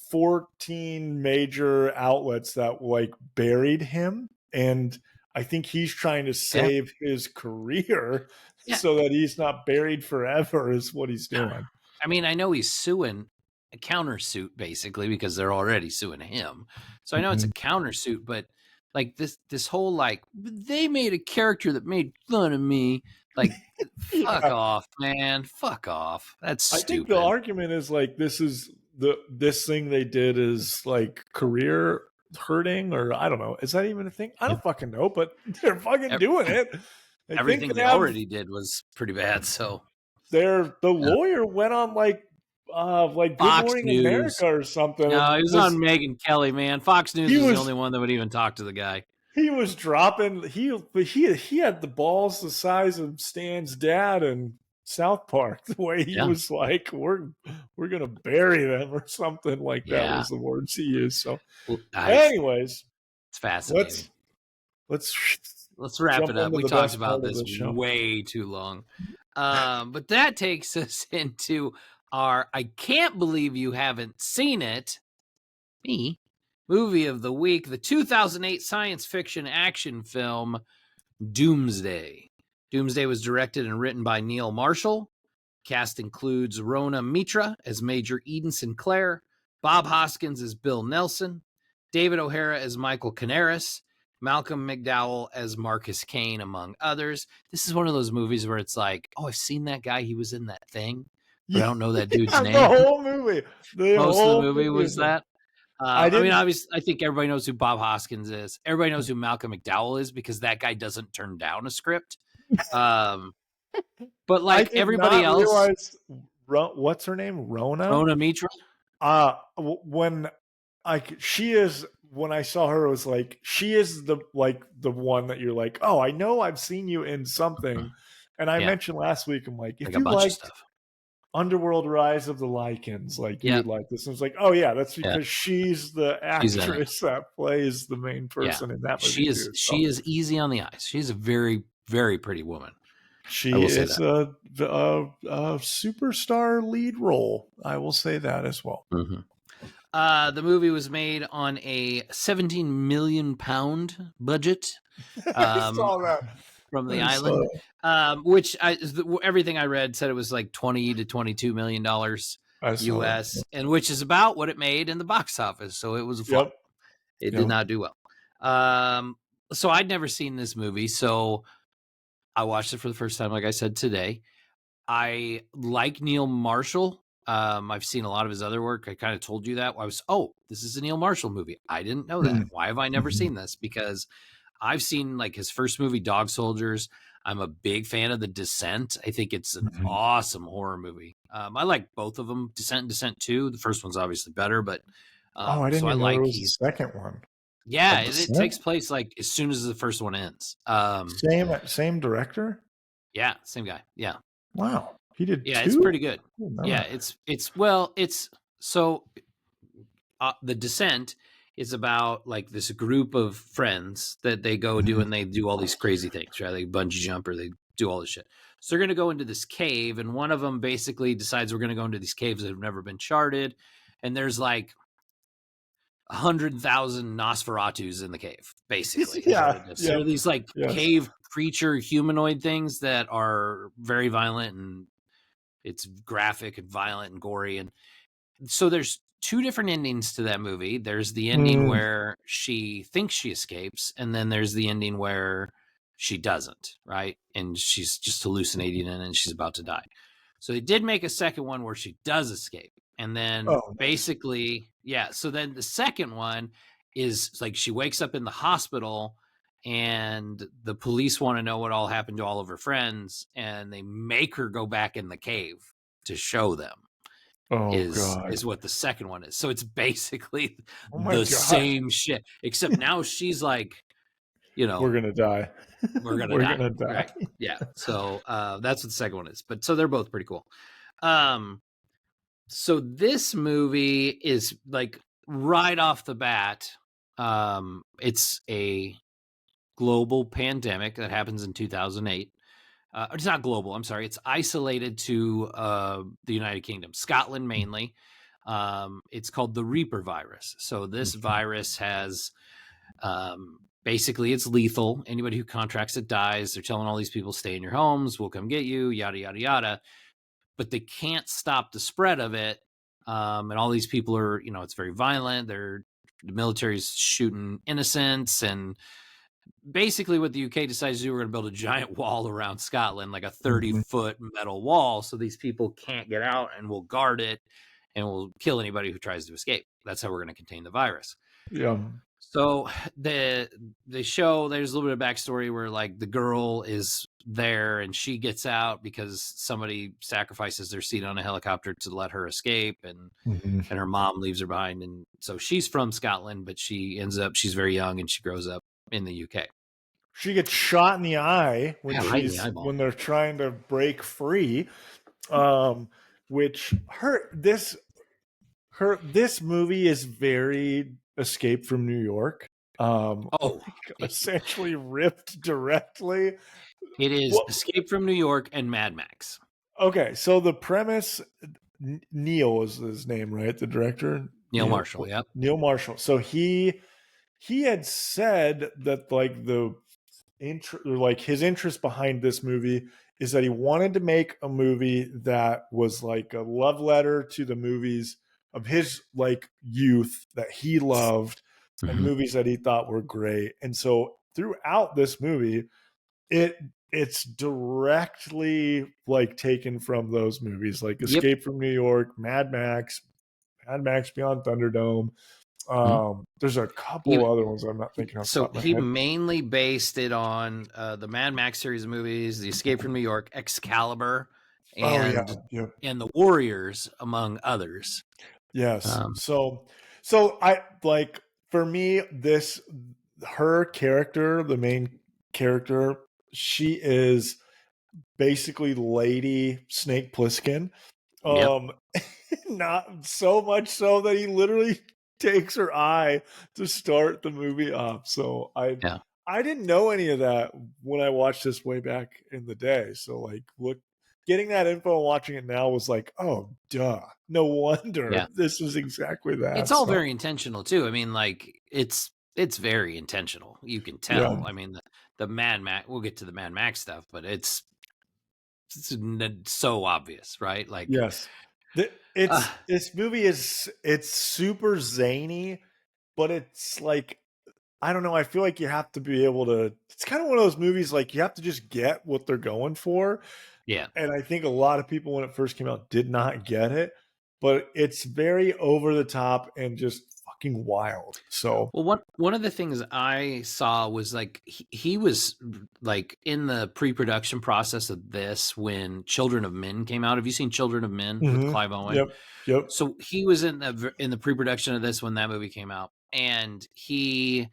14 major outlets that like buried him, and I think he's trying to save his career so that he's not buried forever is what he's doing. I mean, I know he's suing a countersuit basically because they're already suing him, so I know it's a countersuit, but like this whole like they made a character that made fun of me, like fuck off, man, fuck off. That's stupid. I think the argument is like this thing they did is like career hurting, or I don't know. Is that even a thing? I don't fucking know, but they're fucking doing it. Everything they already did was pretty bad. So the lawyer went on like Good Morning America or something. No, he was on Megyn Kelly, man. Fox News is the only one that would even talk to the guy. He was dropping. He had the balls the size of Stan's dad in South Park. The way he was like, "We're gonna bury them" or something like that was the words he used. So, anyways, it's fascinating. Let's wrap it up. We talked about this way too long, but that takes us into our I can't believe you haven't seen it. Me. Movie of the week, the 2008 science fiction action film Doomsday. Doomsday was directed and written by Neil Marshall. Cast includes Rona Mitra as Major Eden Sinclair, Bob Hoskins as Bill Nelson, David O'Hara as Michael Canaris, Malcolm McDowell as Marcus Kane, among others. This is one of those movies where it's like, oh, I've seen that guy. He was in that thing, but I don't know that dude's name. The whole movie. Most of the movie was that. I mean, obviously, I think everybody knows who Bob Hoskins is. Everybody knows who Malcolm McDowell is because that guy doesn't turn down a script. But like everybody else, what's her name? Rona Mitra. When she is when I saw her, it was like, she is the one that you're like, oh, I know I've seen you in something. And I mentioned last week, I'm like, if a you bunch of liked stuff. Underworld Rise of the Lycans, like you Yep. would like this. And I was like, oh yeah, that's because she's the She's in it. actress that plays the main person in that movie too. She is easy on the eyes. She's a very, very pretty woman. She is a superstar lead role. I will say that as well. The movie was made on a £17 million budget. I saw that from the island, which everything I read said it was like $20 to $22 million US, and which is about what it made in the box office. So it was a flop. It did not do well. So I'd never seen this movie, so I watched it for the first time, like I said today. I like Neil Marshall. I've seen a lot of his other work. I kind of told you that. This is a Neil Marshall movie. I didn't know that. Why have I never seen this? Because I've seen like his first movie, Dog Soldiers. I'm a big fan of The Descent. I think it's an awesome horror movie. I like both of them, Descent and Descent 2. The first one's obviously better, but I didn't even know there was a second one. Yeah, it takes place like as soon as the first one ends. Same director? Yeah, same guy. Yeah. Wow. He did two? It's pretty good. Yeah, The Descent is about like this group of friends that they go do, and they do all these crazy things, right? They bungee jump or they do all this shit. So they're going to go into this cave, and one of them basically decides we're going to go into these caves that have never been charted. And there's like 100,000 Nosferatus in the cave, basically. So these like cave creature humanoid things that are very violent, and it's graphic and violent and gory. And so there's two different endings to that movie. There's the ending where she thinks she escapes, and then there's the ending where she doesn't, right? And she's just hallucinating and she's about to die. So they did make a second one where she does escape. And then so then the second one is like she wakes up in the hospital, and the police want to know what all happened to all of her friends, and they make her go back in the cave to show them. Is what the second one is. So it's basically same shit, except now she's like, we're gonna die. We're gonna die. Right. Yeah. So that's what the second one is. But so they're both pretty cool. So this movie is like right off the bat, it's a global pandemic that happens in 2008. It's not global. I'm sorry. It's isolated to the United Kingdom, Scotland mainly. It's called the Reaper virus. So this virus has basically it's lethal. Anybody who contracts it dies. They're telling all these people, stay in your homes. We'll come get you, yada, yada, yada. But they can't stop the spread of it. And all these people are, it's very violent. The military's shooting innocents, and basically what the UK decides to do, we're going to build a giant wall around Scotland, like a 30-foot metal wall, so these people can't get out, and we'll guard it, and we'll kill anybody who tries to escape. That's how we're going to contain the virus. Yeah. So they show there's a little bit of backstory where like the girl is there and she gets out because somebody sacrifices their seat on a helicopter to let her escape, and her mom leaves her behind. And so she's from Scotland, but she's very young, and she grows up in the UK. She gets shot in the eye when they're trying to break free. Which this movie is very Escape from New York. Essentially ripped directly. It is Escape from New York and Mad Max. Okay, so the premise, Neil is his name, right? The director? Neil Marshall, yeah. Neil Marshall. So he had said that like his interest behind this movie is that he wanted to make a movie that was like a love letter to the movies of his like youth that he loved and movies that he thought were great. And so throughout this movie, it's directly like taken from those movies, like Escape from New York, Mad Max Beyond Thunderdome. There's a couple other ones I'm not thinking of. So he mainly based it on the Mad Max series of movies, the Escape from New York, Excalibur, and the Warriors, among others. Yes. So I like for me, her character, the main character, she is basically Lady Snake Plissken. Yep. Not so much so that he literally takes her eye to start the movie off. So Yeah. I didn't know any of that when I watched this way back in the day. So like getting that info and watching it now was like, oh duh. No wonder Yeah. this was exactly that. It's all very intentional too. I mean, like it's very intentional. You can tell. Yeah. I mean, the Mad Max. We'll get to the Mad Max stuff, but it's so obvious, right? Like, Yes. This movie it's super zany, but it's like, I don't know. I feel like you have to be able to. It's kind of one of those movies like you have to just get what they're going for. yeah. And I think a lot of people when it first came out did not get it, but it's very over the top and just fucking wild. So, Well, one of the things I saw was like he was like in the pre-production process of this when Children of Men came out. Have you seen Children of Men with Clive Owen? Yep. So he was in the pre-production of this when that movie came out, and he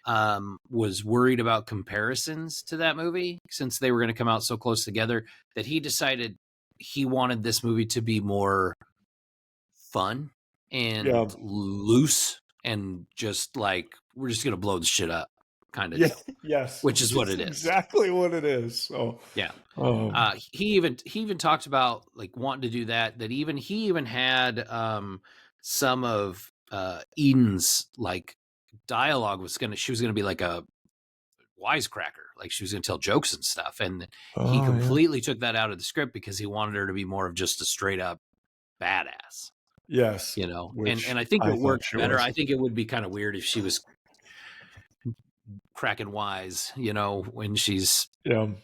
was worried about comparisons to that movie since they were going to come out so close together that he decided he wanted this movie to be more fun and Yeah. loose and just like we're just gonna blow the shit up kind of Yeah. deal, Yes. which is what it is. Exactly what it is. So, Yeah. um, He even talked about like wanting to do that. That even he even had some of Eden's like dialogue she was gonna be like a wisecracker, like she was gonna tell jokes and stuff, and he yeah. completely took that out of the script because he wanted her to be more of just a straight up badass. Yes. You know, and Which I think I it thought worked she better. was. I think it would be kind of weird if she was cracking wise, you know, when she's Yeah. I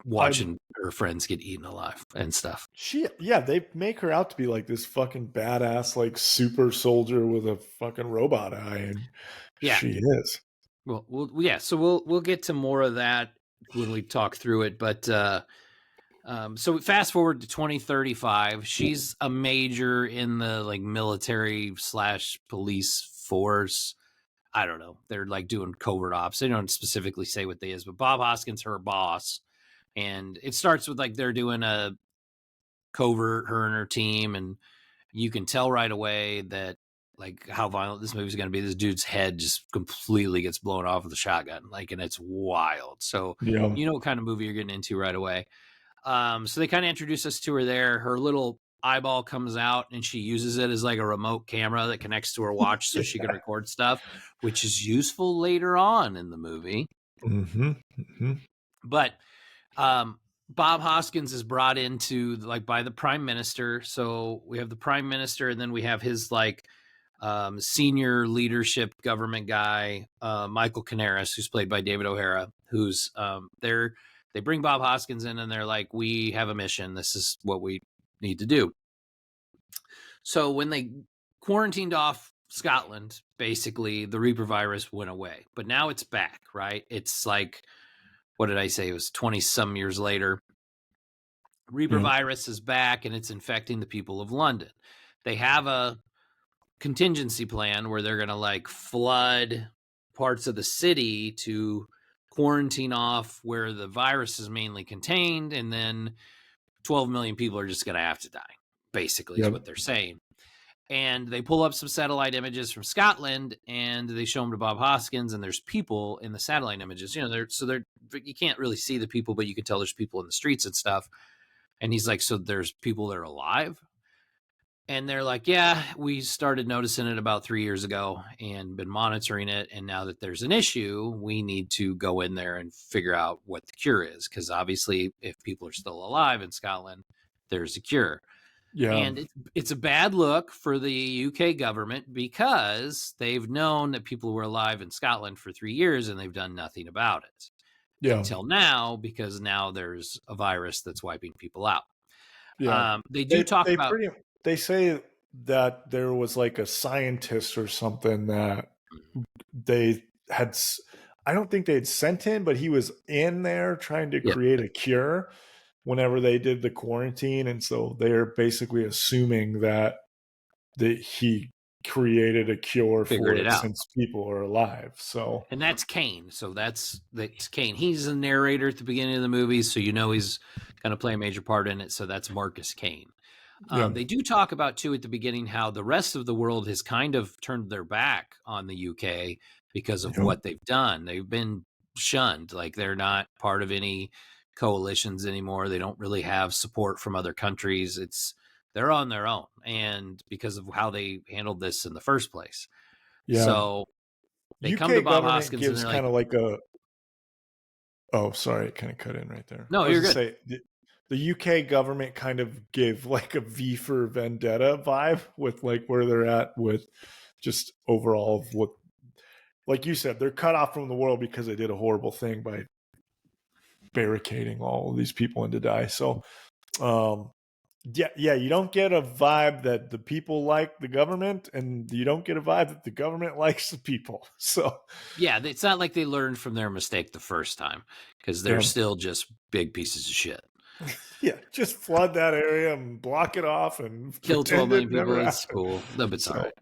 watching her friends get eaten alive and stuff. they make her out to be like this fucking badass, like super soldier with a fucking robot eye, and Yeah. she is. Well, yeah. So we'll get to more of that when we talk through it. But so fast forward to 2035. She's a major in the like military / police force. I don't know. They're like doing covert ops. They don't specifically say what they is, but Bob Hoskins, her boss, and it starts with like they're doing a covert, her and her team, and you can tell right away that like how violent this movie's going to be. This dude's head just completely gets blown off with a shotgun, like, and it's wild. So Yeah. you know what kind of movie you're getting into right away. So they kind of introduce us to her there. Her little eyeball comes out and she uses it as like a remote camera that connects to her watch so she can record stuff, which is useful later on in the movie. Mm-hmm. Mm-hmm. But Bob Hoskins is brought into like by the prime minister. So we have the prime minister, and then we have his like senior leadership government guy, Michael Canaris, who's played by David O'Hara, who's they bring Bob Hoskins in and they're like, we have a mission. This is what we need to do. So when they quarantined off Scotland, basically the Reaper virus went away, but now it's back, right? It's like, what did I say? It was 20 some years later. Reaper virus is back and it's infecting the people of London. They have a contingency plan where they're going to like flood parts of the city to quarantine off where the virus is mainly contained, and then 12 million people are just going to have to die, basically, is what they're saying. And they pull up some satellite images from Scotland and they show them to Bob Hoskins, and there's people in the satellite images. You know, they're you can't really see the people, but you can tell there's people in the streets and stuff. And he's like, so there's people that are alive? And they're like, yeah, we started noticing it about 3 years ago and been monitoring it. And now that there's an issue, we need to go in there and figure out what the cure is. Because obviously, if people are still alive in Scotland, there's a cure. Yeah. And it's a bad look for the UK government because they've known that people were alive in Scotland for 3 years and they've done nothing about it. Yeah. Until now, because now there's a virus that's wiping people out. Yeah. They do talk about. They say that there was like a scientist or something that they had. I don't think they had sent in, but he was in there trying to create a cure whenever they did the quarantine, and so they're basically assuming that he created a cure Figured for it it out. since people are alive. So, And that's Kane. So that's Kane. He's the narrator at the beginning of the movie, so you know he's going to play a major part in it. So that's Marcus Kane. yeah, They do talk about, too, at the beginning, how the rest of the world has kind of turned their back on the UK because of yep, what they've done. They've been shunned. Like, they're not part of any coalitions anymore. They don't really have support from other countries. They're on their own, and because of how they handled this in the first place. yeah. So they come to UK Bob government Hoskins and gives they're kind like, of like a. Oh, sorry, it kind of cut in right there. no, I was you're gonna good. say the UK government kind of gave like a V for Vendetta vibe with like where they're at with just overall of what, like you said, they're cut off from the world because they did a horrible thing by barricading all of these people in to die. So, um, yeah, you don't get a vibe that the people like the government, and you don't get a vibe that the government likes the people. So, Yeah, it's not like they learned from their mistake the first time, because they're yeah, still just big pieces of shit. yeah, just flood that area and block it off and Kill 12 pretend it million people. never It's happened. cool. It's all So, right.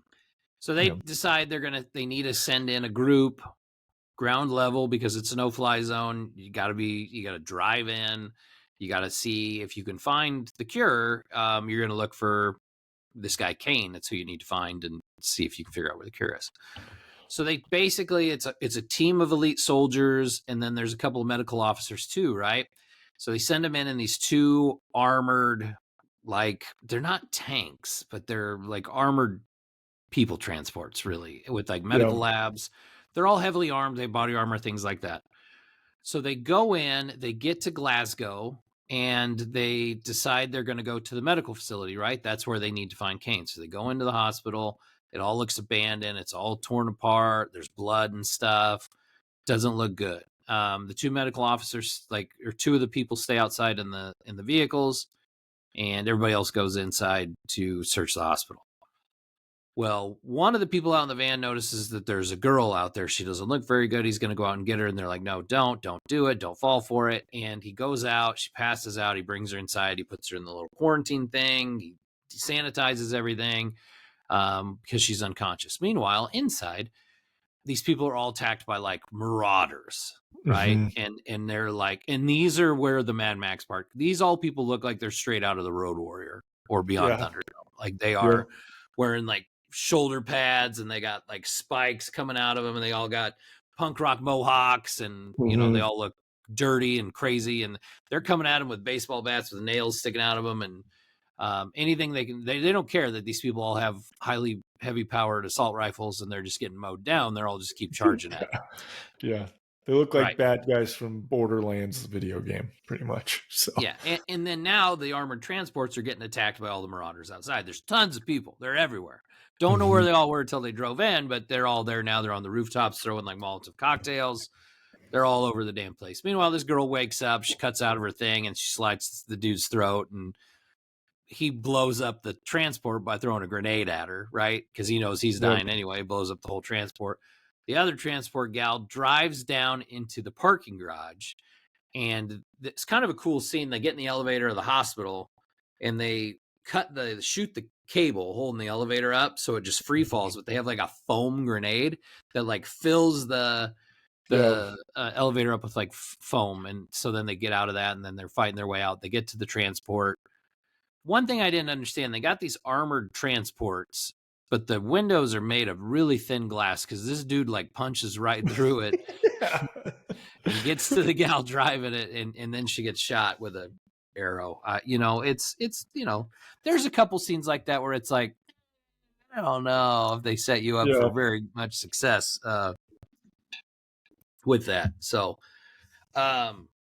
So they yeah, decide they need to send in a group ground level because it's a no-fly zone. You got to drive in. You got to see if you can find the cure. You're going to look for this guy Kane. That's who you need to find and see if you can figure out where the cure is. So they basically, it's a team of elite soldiers, and then there's a couple of medical officers too, right? So they send them in these two armored, like, they're not tanks, but they're like armored people transports, really, with like yeah, medical labs. They're all heavily armed. They have body armor, things like that. So they go in, they get to Glasgow, and they decide they're going to go to the medical facility, right? That's where they need to find Kane. So they go into the hospital. It all looks abandoned. It's all torn apart. There's blood and stuff. Doesn't look good. The two medical officers, or two of the people, stay outside in the vehicles, and everybody else goes inside to search the hospital. Well, one of the people out in the van notices that there's a girl out there. She doesn't look very good. He's going to go out and get her. And they're like, no, don't do it. Don't fall for it. And he goes out. She passes out. He brings her inside. He puts her in the little quarantine thing. He sanitizes everything because she's unconscious. Meanwhile, inside, these people are all attacked by like marauders, right? mm-hmm. And they're like, and these are where the Mad Max part. These all people look like they're straight out of the Road Warrior or Beyond Yeah, Thunderdome. Like they yeah, are wearing like shoulder pads, and they got like spikes coming out of them, and they all got punk rock mohawks, and mm-hmm. they all look dirty and crazy, and they're coming at them with baseball bats with nails sticking out of them, and anything they can. They don't care that these people all have highly heavy powered assault rifles, and they're just getting mowed down. They're all just keep charging at them. Yeah. They look like Right. bad guys from Borderlands, the video game, pretty much. So, Yeah, and then now the armored transports are getting attacked by all the marauders outside. There's tons of people. They're everywhere. Don't know where they all were until they drove in, but they're all there now. They're on the rooftops throwing like Molotov cocktails. They're all over the damn place. Meanwhile, this girl wakes up. She cuts out of her thing, and she slides the dude's throat, and he blows up the transport by throwing a grenade at her, right? Because he knows he's dying anyway. Blows up the whole transport. The other transport gal drives down into the parking garage, and it's kind of a cool scene. They get in the elevator of the hospital, and they shoot the cable holding the elevator up, so it just free falls. But they have like a foam grenade that like fills the elevator up with like foam, and so then they get out of that, and then they're fighting their way out. They get to the transport. One thing I didn't understand, they got these armored transports, but the windows are made of really thin glass because this dude like punches right through it yeah. and gets to the gal driving it, and then she gets shot with a arrow. It's there's a couple scenes like that where it's like, I don't know if they set you up for very much success with that. So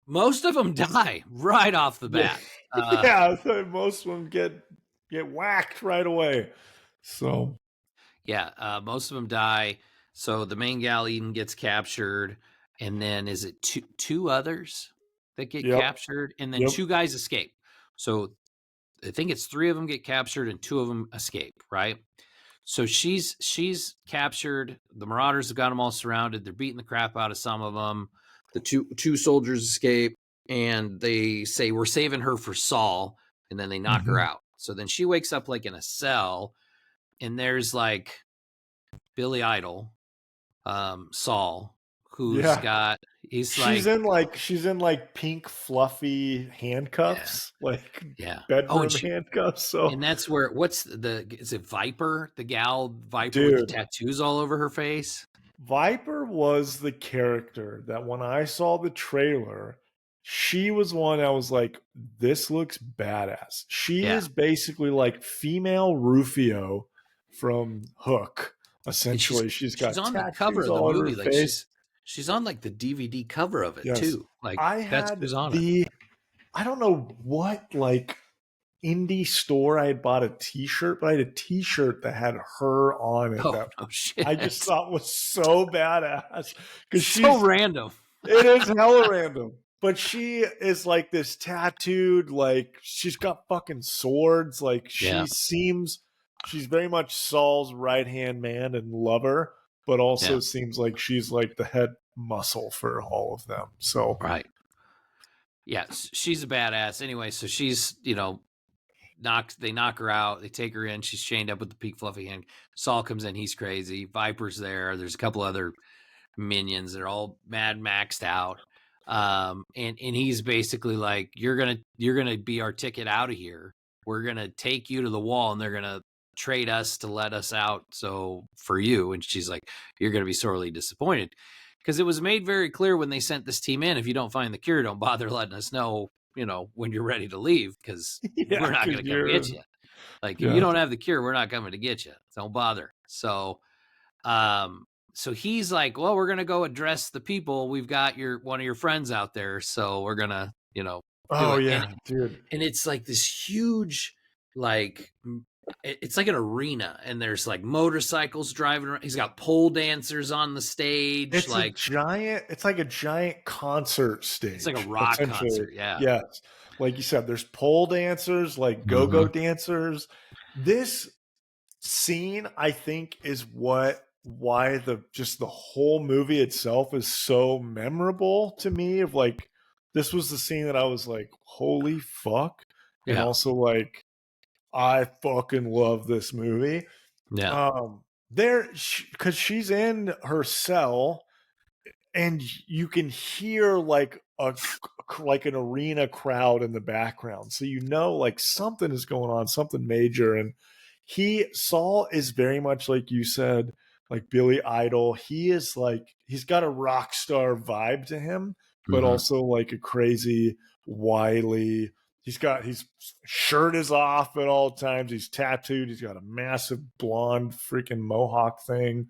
most of them die right off the bat. So most of them get whacked right away. So yeah, most of them die. So the main gal Eden gets captured, and then is it two others that get captured, and then two guys escape. So I think it's three of them get captured and two of them escape, right? So she's captured. The marauders have got them all surrounded. They're beating the crap out of some of them. The two soldiers escape, and they say, we're saving her for Saul, and then they knock her out. So then she wakes up like in a cell, and there's like Billy Idol, Saul, who's Yeah. got She's in like pink fluffy handcuffs, like bedroom handcuffs. So and that's where is it Viper, the gal Viper with the dude, tattoos all over her face? Viper was the character that when I saw the trailer, she was one I was like, this looks badass. She Yeah. is basically like female Rufio from Hook. And Essentially, she's she's got on the cover tattoos of the all over her movie, like face. she's on like the DVD cover of it Yes. too. Like I that's had who's on it. I don't know what like indie store I had bought a t-shirt, but I had a t-shirt that had her on it Oh that no shit! I just thought was so badass because so random. it is hella random. But she is like this tattooed, like she's got fucking swords. Like she's very much Saul's right hand man and lover, but also seems like she's like the head muscle for all of them. So right. Yes, she's a badass. Anyway, so she's, they knock her out, they take her in, she's chained up with the pink fluffy hand. Saul comes in, he's crazy. Viper's there. There's a couple other minions, they're all mad maxed out. And he's basically like, you're gonna be our ticket out of here. We're gonna take you to the wall and they're gonna trade us to let us out. So for you, and she's like, you're gonna be sorely disappointed. Because it was made very clear when they sent this team in, if you don't find the cure, don't bother letting us know, when you're ready to leave, because we're not going to come get you. Like, if you don't have the cure, we're not coming to get you. Don't bother. So, so he's like, well, we're going to go address the people. We've got one of your friends out there. So we're going to, do it. Dude. And it's like this huge, like, it's like an arena, and there's like motorcycles driving around. He's got pole dancers on the stage. It's like a giant concert stage. It's like a rock concert. Yeah. Yes. Like you said, there's pole dancers, like go-go dancers. This scene, I think, is why the whole movie itself is so memorable to me. Of like, this was the scene that I was like, holy fuck. And also like, I fucking love this movie. Yeah. Because she's in her cell, and you can hear like an arena crowd in the background, so like something is going on, something major. And Saul is very much like you said, like Billy Idol. He is like, he's got a rock star vibe to him, but also like a crazy, wily. His shirt is off at all times. He's tattooed. He's got a massive blonde freaking mohawk thing.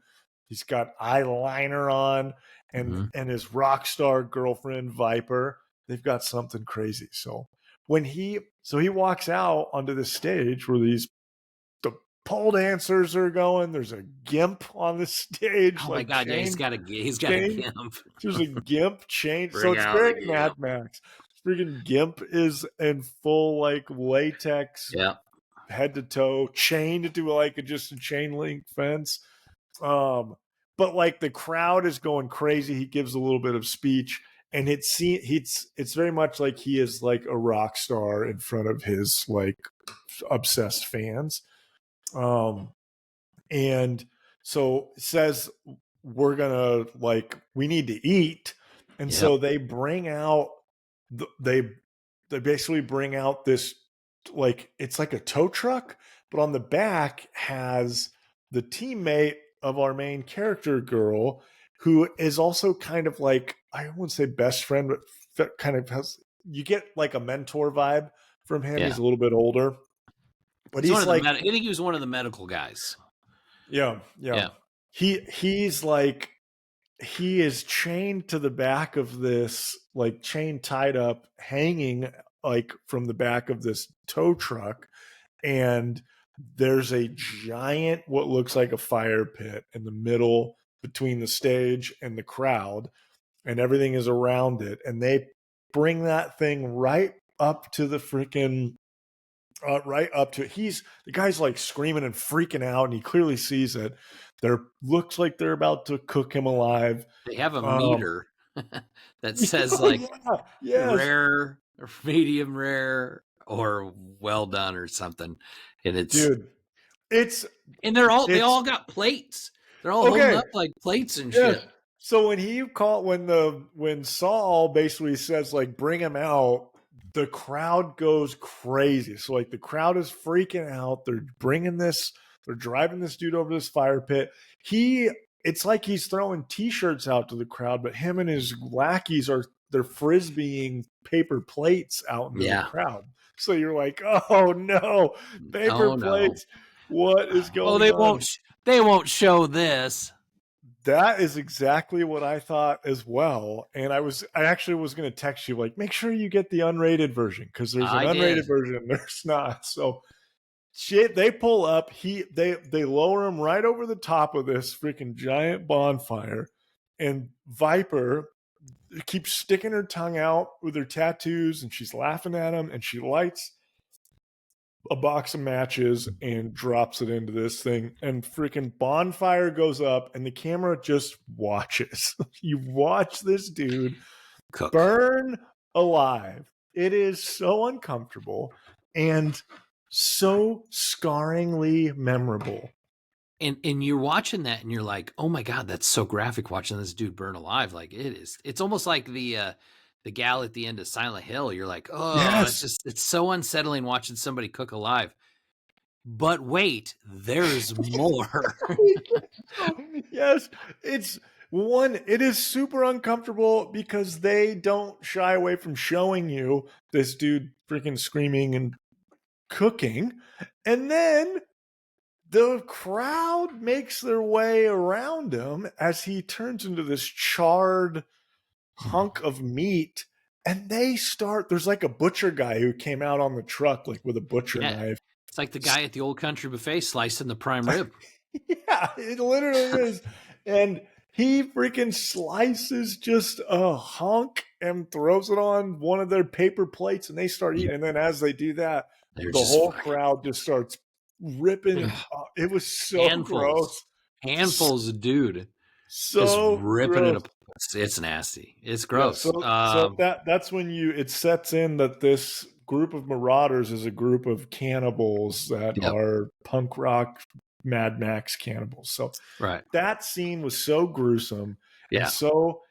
He's got eyeliner on, and his rock star girlfriend Viper. They've got something crazy. So he walks out onto the stage where the pole dancers are going. There's a gimp on the stage. Oh my god! Yeah, he's got a gimp. There's a gimp chain. So it's very Mad Max. Freaking gimp is in full like latex, head to toe, chained to like just a chain link fence. But like the crowd is going crazy. He gives a little bit of speech, and it's very much like he is like a rock star in front of his like obsessed fans. And so it says, we're gonna we need to eat, and so they bring out they basically bring out this, like, it's like a tow truck, but on the back has the teammate of our main character girl, who is also kind of like, I wouldn't say best friend, but kind of you get like a mentor vibe from him. He's a little bit older, but he's like, I think he was one of the medical guys. Yeah. He's like, he is chained to the back of this, like chain tied up, hanging like from the back of this tow truck. And there's a giant, what looks like a fire pit in the middle between the stage and the crowd, and everything is around it. And they bring that thing right up to the freaking, right up to it. The guy's like screaming and freaking out, and he clearly sees it. Looks like they're about to cook him alive. They have a meter that says rare, or medium rare, or well done, or something. And it's dude, and they all got plates. They're all holding Okay. up like plates and Yes. shit. So when Saul basically says like bring him out, the crowd goes crazy. So like the crowd is freaking out. They're driving this dude over this fire pit. It's like he's throwing t-shirts out to the crowd, but him and his lackeys they're frisbeeing paper plates out into the Yeah. crowd. So you're like, oh no, paper Oh no. plates. What is Oh, going on? they won't show this. That is exactly what I thought as well. And I actually was going to text you like, make sure you get the unrated version because there's an I unrated did. version and there's not. So shit, they pull up. They lower him right over the top of this freaking giant bonfire, and Viper keeps sticking her tongue out with her tattoos, and she's laughing at him, and she lights a box of matches and drops it into this thing, and freaking bonfire goes up, and the camera just watches. You watch this dude Cook. burn alive. It is so uncomfortable and so scarringly memorable. And you're watching that and you're like, oh my God, that's so graphic watching this dude burn alive. Like it's almost like the gal at the end of Silent Hill. You're like, oh, Yes. it's so unsettling watching somebody cook alive. But wait, there's more. Yes, it is super uncomfortable because they don't shy away from showing you this dude freaking screaming and cooking. And then the crowd makes their way around him as he turns into this charred hunk of meat. And there's like a butcher guy who came out on the truck, like with a butcher knife. It's like the guy at the old country buffet slicing the prime rib. Yeah, it literally is. And he freaking slices just a hunk and throws it on one of their paper plates, and they start eating. And then as they do that, the whole crowd just starts ripping. It was so gross. Handfuls of dude. So just ripping gross. it up. It's nasty. It's gross. Yeah, so that's when it sets in that this group of marauders is a group of cannibals that are punk rock Mad Max cannibals. So that scene was so gruesome. Yeah. And so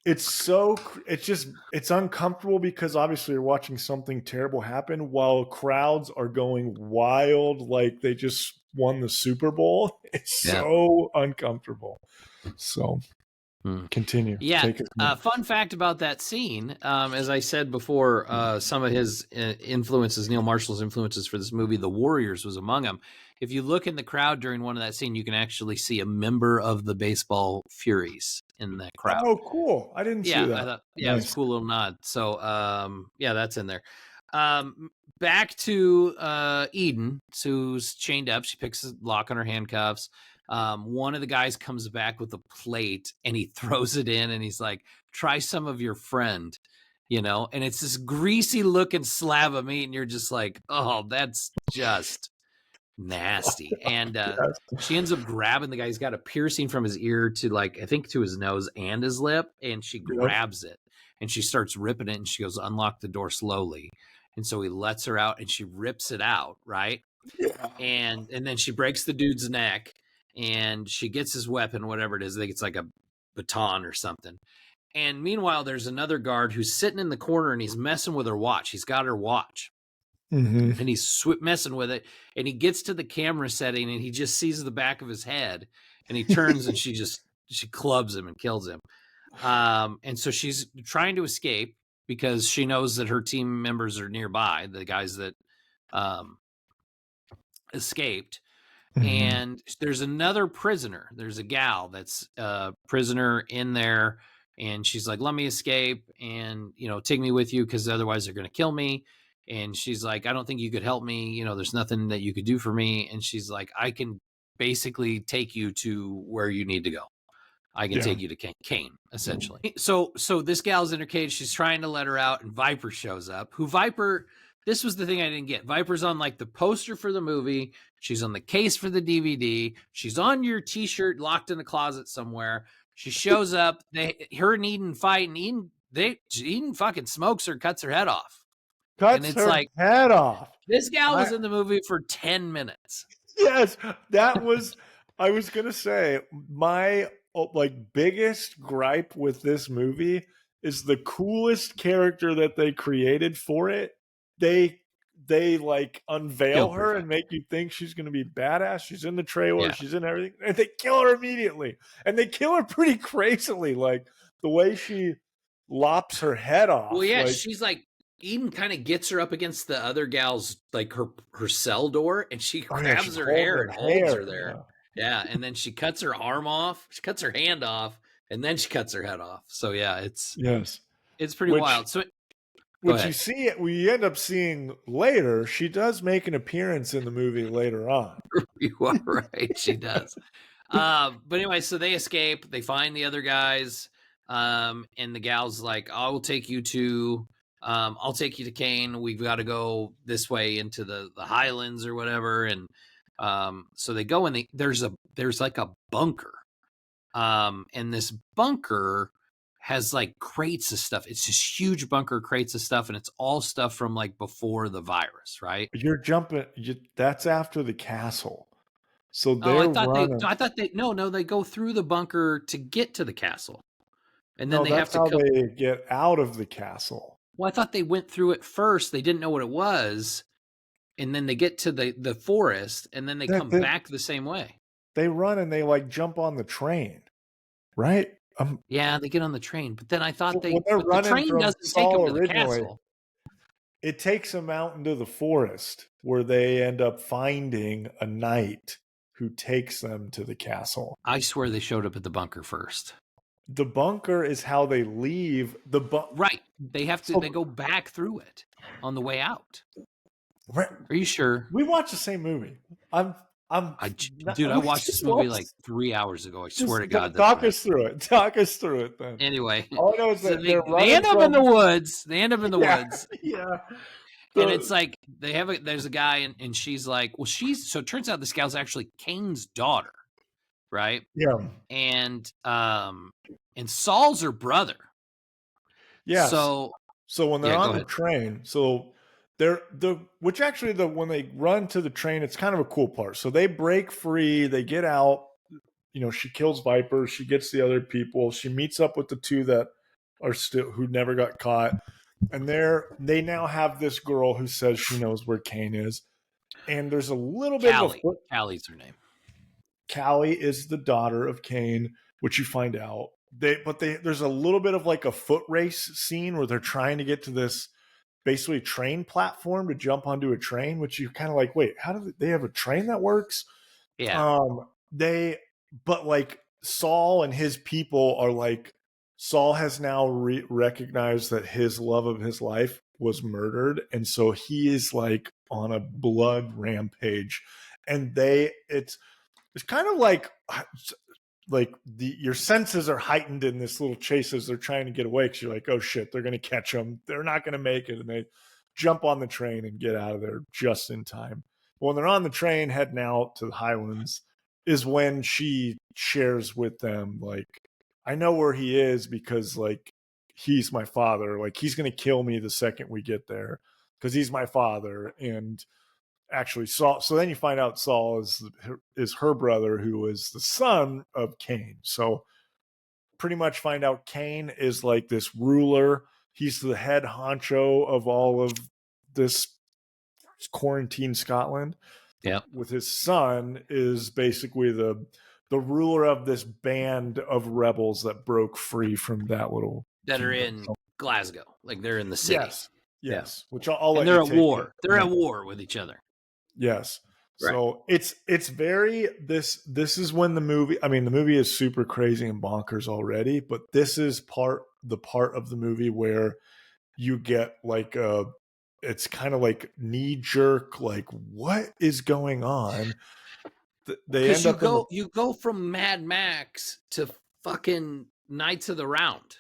it's uncomfortable because obviously you're watching something terrible happen while crowds are going wild like they just won the Super Bowl. It's so uncomfortable. So continue. Yeah. Fun fact about that scene, as I said before, some of his influences, Neil Marshall's influences for this movie, The Warriors was among them. If you look in the crowd during one of that scene, you can actually see a member of the Baseball Furies in that crowd. Oh, cool. I didn't see that. I thought, nice. It was a cool little nod. So, that's in there. Back to Eden, who's chained up. She picks a lock on her handcuffs. One of the guys comes back with a plate and he throws it in and he's like, try some of your friend, and it's this greasy looking slab of meat and you're just like, oh, that's just nasty. And she ends up grabbing the guy. He's got a piercing from his ear to I think to his nose and his lip, and she grabs it and she starts ripping it and she goes, unlock the door slowly. And so he lets her out and she rips it out, right? Yeah. And then she breaks the dude's neck and she gets his weapon, whatever it is. I think it's like a baton or something. And meanwhile, there's another guard who's sitting in the corner and he's messing with her watch. He's got her watch. Mm-hmm. And he's messing with it. And he gets to the camera setting and he just sees the back of his head. And he turns and she clubs him and kills him. And so she's trying to escape because she knows that her team members are nearby, the guys that escaped. Mm-hmm. And there's another prisoner. There's a gal that's a prisoner in there. And she's like, let me escape and, take me with you because otherwise they're going to kill me. And she's like, I don't think you could help me. There's nothing that you could do for me. And she's like, I can basically take you to where you need to go. I can take you to Kane, essentially. So this gal's in her cage. She's trying to let her out. And Viper shows up. This was the thing I didn't get. Viper's on the poster for the movie. She's on the case for the DVD. She's on your T-shirt locked in a closet somewhere. She shows up. Her and Eden fight. And Eden fucking smokes her, cuts her head off. Cuts her head off. This gal was in the movie for 10 minutes. Yes, that was I was gonna say my biggest gripe with this movie is the coolest character that they created for it. They like unveil Killed her her and effect. make you think she's gonna be badass. She's in the trailer, Yeah. she's in everything, and they kill her immediately. And they kill her pretty crazily, like the way she lops her head Well, off. yeah, Like, she's like Eden kind of gets her up against the other gal's like her cell door, and she oh yeah, grabs she's her holding hair her and holds her hair. there. Yeah. Yeah, and then she cuts her arm off. She cuts her hand off, and then she cuts her head off. So yeah, Yes. it's pretty Which wild. So go Which ahead. we end up seeing later. She does make an appearance in the movie later on. You are right. She does. But anyway, so they escape. They find the other guys. And the gal's like, I will take you to I'll take you to Kane. We've got to go this way into the Highlands or whatever. And so they go and there's like a bunker. And this bunker has like crates of stuff. It's this huge bunker, crates of stuff, and it's all stuff from like before the virus, right? You're jumping. That's after the castle. So Oh, they're running. I thought they no, they go through the bunker to get to the castle. And then No, they have that's to how come. they get out of the castle. Well, I thought they went through it first. They didn't know what it was. And then they get to the forest and then they They, come they, back the same way. they run and they like jump on the train, right? Yeah, they get on the train. But then I thought When they're but the running train from doesn't take them Saul to the originally, castle. it takes them out into the forest where they end up finding a knight who takes them to the castle. I swear they showed up at the bunker first. The bunker is how they leave the Right. They have to, they go back through it on the way out. Right. Are you sure? We watched the same movie. Dude, I watched this movie like 3 hours ago. I swear to God. Talk us through it. Talk us through it then. Anyway, All I know is so that they end up in the woods. They end up in the woods. Yeah. And it's like there's a guy and she's like, well, so it turns out this gal's actually Kane's daughter, right? Yeah. And Saul's her brother. Yeah. So when they're on the train, so when they run to the train, it's kind of a cool part. So they break free, they get out, she kills Viper, she gets the other people, she meets up with the two that are who never got caught. And they now have this girl who says she knows where Kane is. And there's a little bit of Callie's her name. Callie is the daughter of Kane, which you find out. There's a little bit of like a foot race scene where they're trying to get to this basically train platform to jump onto a train, which you kind of like, wait, how do they have a train that works? Yeah. But like Saul and his people are like, Saul has now recognized that his love of his life was murdered. And so he is like on a blood rampage. And it's kind of like your senses are heightened in this little chase as they're trying to get away, because you're like, oh shit, they're going to catch them. They're not going to make it. And they jump on the train and get out of there just in time. But when they're on the train heading out to the Highlands is when she shares with them, like, I know where he is because like he's my father. Like he's going to kill me the second we get there because he's my father. And actually Saul. So then you find out Saul is her brother, who is the son of Cain. So pretty much find out Cain is like this ruler. He's the head honcho of all of this quarantine Scotland. Yeah. With his son is basically the ruler of this band of rebels that broke free from that little that are in Glasgow. Like they're in the city. Yes. Yeah. Which I'll let they're you at take war. it. They're at war with each other. Yes. Right. So it's very this is when the movie is super crazy and bonkers already, but this is the part of the movie where you get like it's kind of like knee jerk, like what is going on? They end up you go from Mad Max to fucking Knights of the Round.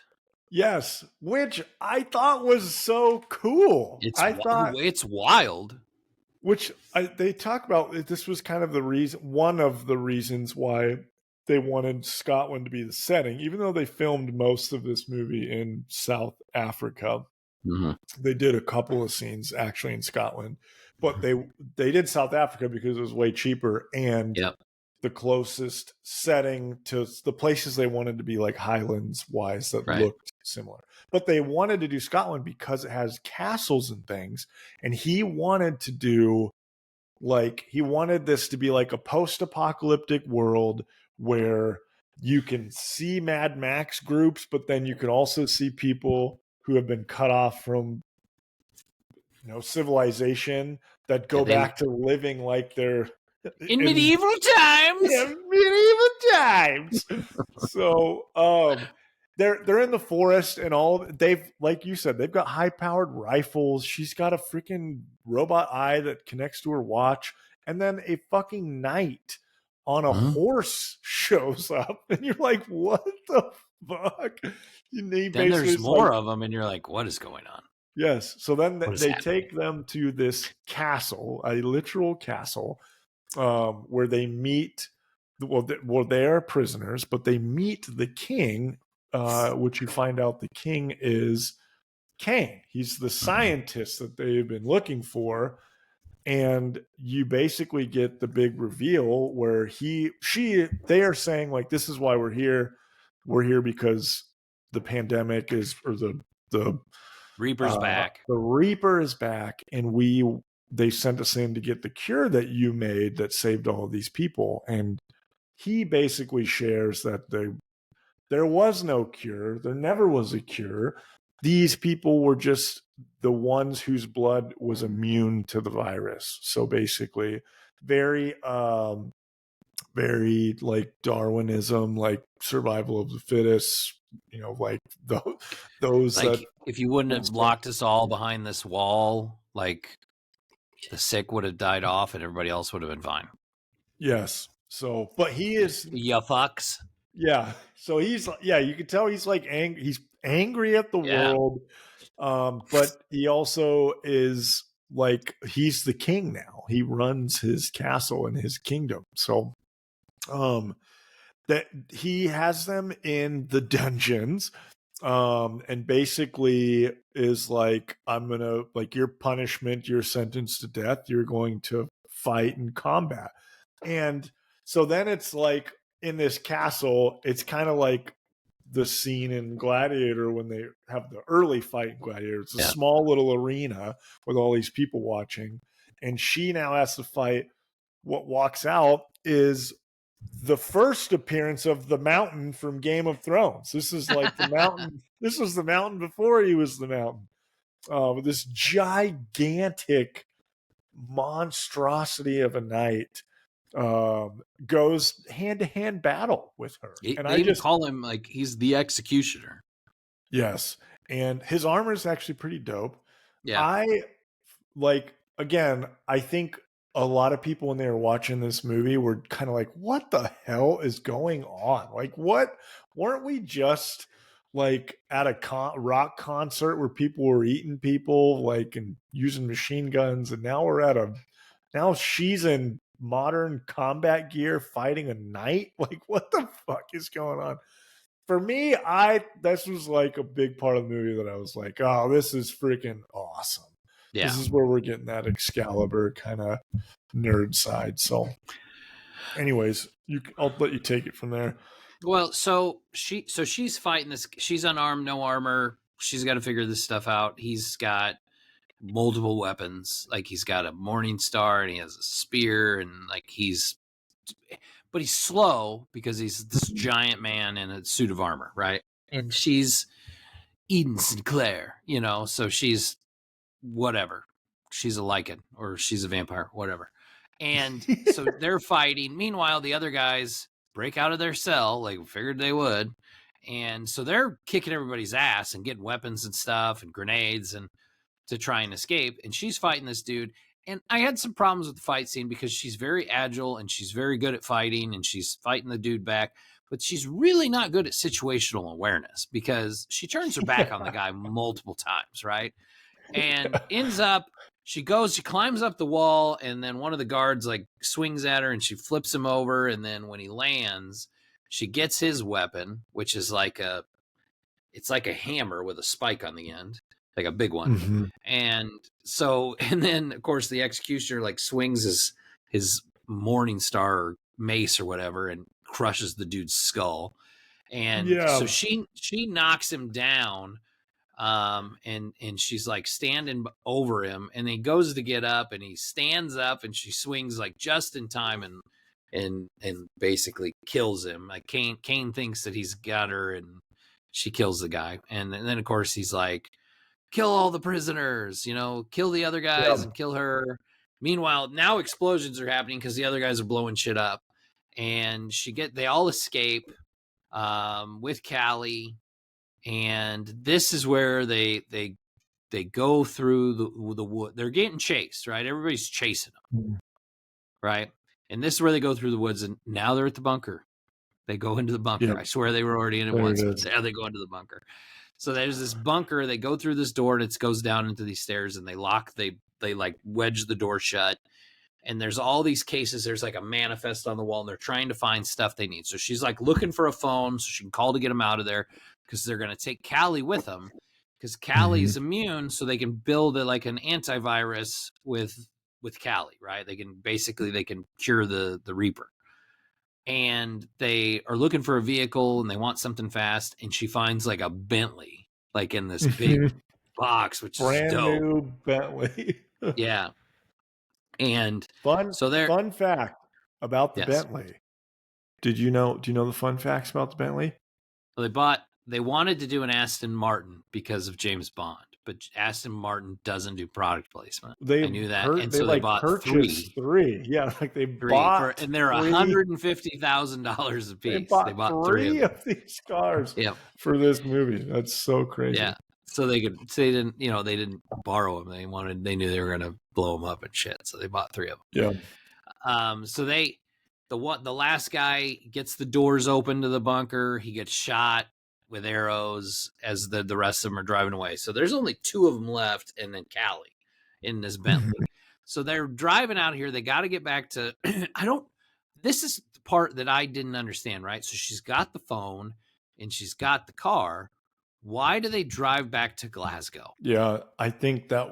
Yes, which I thought was so cool. It's wild. Which they talk about. This was kind of one of the reasons why they wanted Scotland to be the setting, even though they filmed most of this movie in South Africa. Mm-hmm. They did a couple of scenes actually in Scotland, but they did South Africa because it was way cheaper, and the closest setting to the places they wanted to be, like Highlands wise, that looked similar. But they wanted to do Scotland because it has castles and things. And he wanted to do he wanted this to be like a post-apocalyptic world where you can see Mad Max groups, but then you can also see people who have been cut off from civilization that go back to living like they're in medieval times. Yeah, medieval times. So they're in the forest and they've, like you said, they've got high-powered rifles. She's got a freaking robot eye that connects to her watch, and then a fucking knight on a horse shows up, and you're like, what the fuck? Then there's more of them, and you're like, what is going on? Yes. So then they take them to this castle, a literal castle, where they meet. Well, they are prisoners, but they meet the king, which you find out the king is Kane. He's the scientist that they've been looking for. And you basically get the big reveal where they are saying, like, this is why we're here. We're here because the pandemic the Reaper's back. The Reaper is back, and they sent us in to get the cure that you made that saved all of these people. And he basically shares that there was no cure. There never was a cure. These people were just the ones whose blood was immune to the virus. So basically, very, very like Darwinism, like survival of the fittest, like those. Like, if you wouldn't have locked us all behind this wall, like the sick would have died off and everybody else would have been fine. Yes. So, but he is. Ya fucks. Yeah. So you can tell he's like he's angry at the world. But he also is like, he's the king now. He runs his castle and his kingdom. So, that he has them in the dungeons, and basically is like, I'm gonna, like, your punishment, you're sentenced to death. You're going to fight in combat. And so then it's like, in this castle, it's kind of like the scene in Gladiator when they have the early fight in Gladiator. It's a small little arena with all these people watching. And she now has to fight. What walks out is the first appearance of the Mountain from Game of Thrones. This is like the Mountain. This was the Mountain before he was the Mountain. With this gigantic monstrosity of a knight. Goes hand-to-hand battle with her. And I just call him, like, he's the executioner. Yes. And his armor is actually pretty dope. Yeah. Again, I think a lot of people when they were watching this movie were kind of like, what the hell is going on? Like, weren't we just like at a rock concert where people were eating people, like, and using machine guns, and now she's in modern combat gear fighting a knight? Like, what the fuck is going on? For me, this was like a big part of the movie that I was like, oh, this is freaking awesome. Yeah. This is where we're getting that Excalibur kind of nerd side. So anyways, I'll let you take it from there. Well, so she's fighting this. She's unarmed, no armor. She's got to figure this stuff out. He's got multiple weapons. Like, he's got a morning star and he has a spear, and like but he's slow because he's this giant man in a suit of armor, right? And she's Eden Sinclair, so she's whatever. She's a lichen, or she's a vampire, whatever. And so they're fighting. Meanwhile, the other guys break out of their cell, like we figured they would. And so they're kicking everybody's ass and getting weapons and stuff and grenades and to try and escape. And she's fighting this dude. And I had some problems with the fight scene because she's very agile and she's very good at fighting, and she's fighting the dude back, but she's really not good at situational awareness because she turns her back on the guy multiple times, right? And she climbs up the wall, and then one of the guards like swings at her and she flips him over. And then when he lands, she gets his weapon, which is it's like a hammer with a spike on the end, like a big one. Mm-hmm. And then of course the executioner like swings his morning star or mace or whatever and crushes the dude's skull. And Yeah. so she knocks him down, and she's like standing over him, and he goes to get up, and he stands up, and she swings like just in time, and basically kills him. Like Kane thinks that he's got her, and she kills the guy, and then of course he's like, kill all the prisoners, kill the other guys and kill her. Meanwhile, now explosions are happening because the other guys are blowing shit up, and they all escape with Callie, and this is where they go through the wood. They're getting chased, right? Everybody's chasing them, right? And this is where they go through the woods, and now they're at the bunker. They go into the bunker. Yep. I swear they were already in it once, but now they go into the bunker. So there's this bunker. They go through this door, and it goes down into these stairs, and they like wedge the door shut. And there's all these cases. There's like a manifest on the wall, and they're trying to find stuff they need. So she's like looking for a phone so she can call to get them out of there, because they're going to take Callie with them, because Callie's immune, so they can build like an antivirus with Callie, right? They can cure the Reaper. And they are looking for a vehicle, and they want something fast, and she finds like a Bentley, like in this big box, which brand is dope. New Bentley. Yeah. And fun fact about the Bentley. Do you know the fun facts about the Bentley? Well, they wanted to do an Aston Martin because of James Bond, but Aston Martin doesn't do product placement. I knew that. And so they bought three. Yeah, like they bought and they're $150,000 a piece. They bought three of these cars for this movie. That's so crazy. Yeah. So they didn't borrow them. They knew they were going to blow them up and shit. So they bought three of them. Yeah. So the last guy gets the doors open to the bunker. He gets shot with arrows as the rest of them are driving away. So there's only two of them left, and then Callie in this Bentley. So they're driving out of here. They got to get back to, this is the part that I didn't understand, right? So she's got the phone and she's got the car. Why do they drive back to Glasgow? Yeah, I think I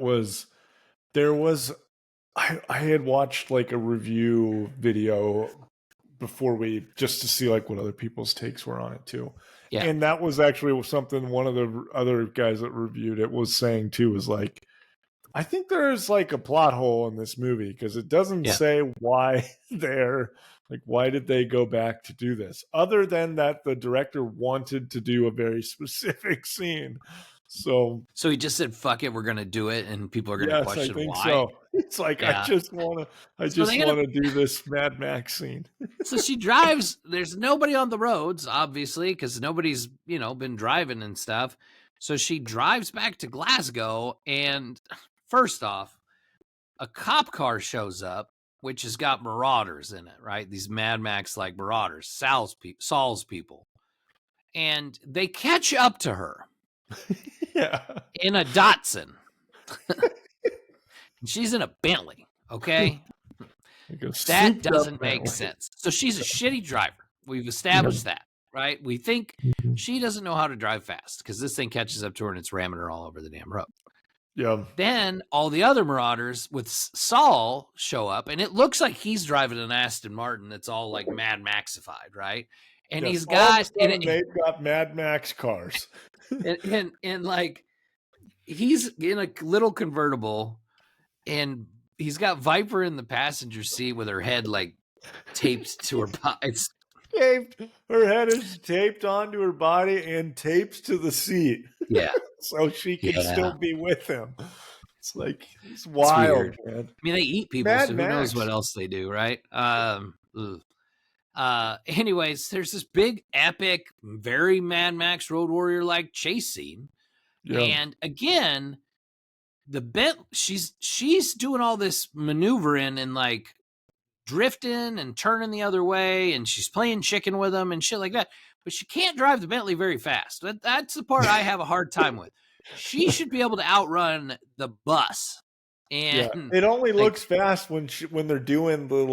had watched like a review video before just to see like what other people's takes were on it too. Yeah. And that was actually something one of the other guys that reviewed it was saying too, was like, I think there's like a plot hole in this movie, because it doesn't say why why did they go back to do this, other than that the director wanted to do a very specific scene. So he just said, fuck it, we're going to do it, and people are going to question why. So. It's like, I just want to do this Mad Max scene. So she drives, there's nobody on the roads, obviously, because nobody's, been driving and stuff. So she drives back to Glasgow, and first off, a cop car shows up, which has got marauders in it, right? These Mad Max like marauders, Saul's people. And they catch up to her. Yeah. In a Datsun. She's in a Bentley, okay? That doesn't make sense. So she's a shitty driver. We've established that, right? We think she doesn't know how to drive fast, because this thing catches up to her and it's ramming her all over the damn road. Yeah. Then all the other marauders with Saul show up, and it looks like he's driving an Aston Martin that's all like Mad Maxified, right? And they've got Mad Max cars. and like he's in a little convertible, and he's got Viper in the passenger seat with her head like taped to her body. Her head is taped onto her body and taped to the seat. Yeah. So she can still be with him. It's like, it's wild, man. I mean, they eat people, so who knows what else they do, right? Anyways, there's this big, epic, very Mad Max Road Warrior like chase scene. Yeah. And again, she's doing all this maneuvering and like drifting and turning the other way, and she's playing chicken with them and shit like that. But she can't drive the Bentley very fast. That's the part I have a hard time with. She should be able to outrun the bus. And it only looks fast when they're doing the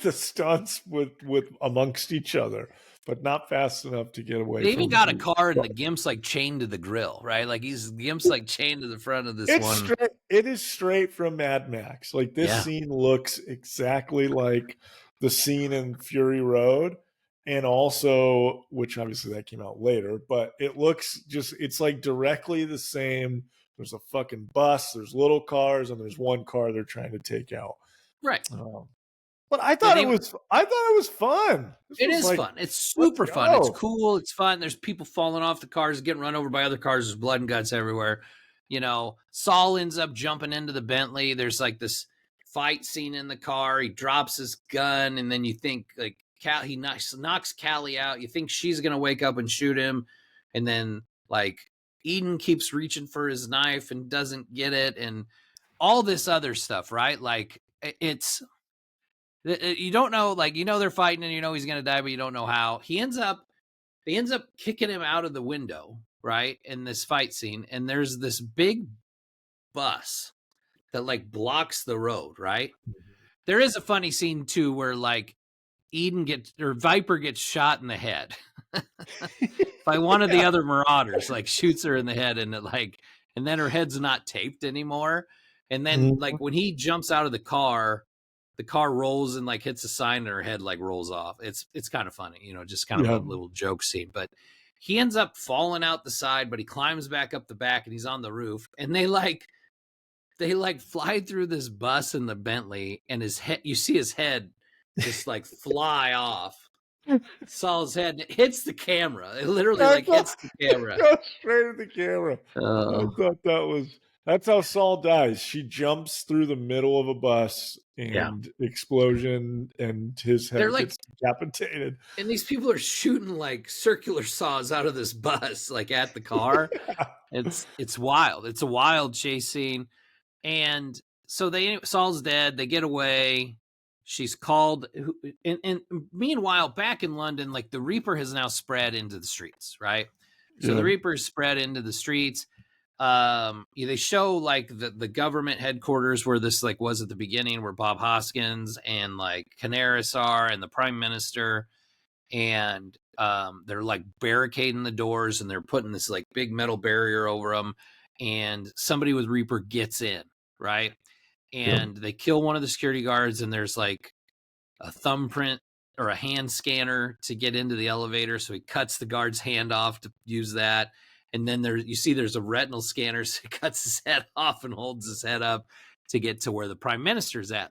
the stunts with amongst each other. but not fast enough to get away. They even got a car, and the Gimp's like chained to the grill, right? Like Gimp's like chained to the front of this one. Straight. It is straight from Mad Max. Like this scene looks exactly like the scene in Fury Road, and also, which obviously that came out later, but it looks it's like directly the same. There's a fucking bus, there's little cars, and there's one car they're trying to take out. Right. But I thought it was fun. It is fun. It's super fun. It's cool. It's fun. There's people falling off the cars, getting run over by other cars. There's blood and guts everywhere. You know, Saul ends up jumping into the Bentley. There's like this fight scene in the car. He drops his gun, and then you think like he knocks Callie out. You think she's gonna wake up and shoot him, and then like Eden keeps reaching for his knife and doesn't get it, and all this other stuff, right? Like it's. You don't know, like, you know, they're fighting and you know he's going to die, but you don't know how. They ends up kicking him out of the window, right, in this fight scene. And there's this big bus that, like, blocks the road, right? There is a funny scene, too, where, like, Viper gets shot in the head by one of the other Marauders, like, shoots her in the head, and then her head's not taped anymore. And then, like, when he jumps out of the car rolls and like hits a sign and her head like rolls off. It's kind of funny, you know, just kind of a little joke scene. But he ends up falling out the side, but he climbs back up the back and he's on the roof. And they fly through this bus in the Bentley, and his head, you see his head just like fly off. Saul's head hits the camera. It literally hits the camera. Goes straight at the camera. I thought that's how Saul dies. She jumps through the middle of a bus and explosion, and his head gets decapitated. And these people are shooting like circular saws out of this bus, like at the car. It's wild. It's a wild chase scene. And so Saul's dead. They get away. She's called. And meanwhile, back in London, like the Reaper has now spread into the streets, right? So the Reaper is spread into the streets. They show like the government headquarters where this like was at the beginning, where Bob Hoskins and like Canaris are, and the Prime Minister, and they're like barricading the doors, and they're putting this like big metal barrier over them, and somebody with Reaper gets in, right? And they kill one of the security guards, and there's like a thumbprint or a hand scanner to get into the elevator, so he cuts the guard's hand off to use that. And then there's a retinal scanner, so he cuts his head off and holds his head up to get to where the Prime Minister's at.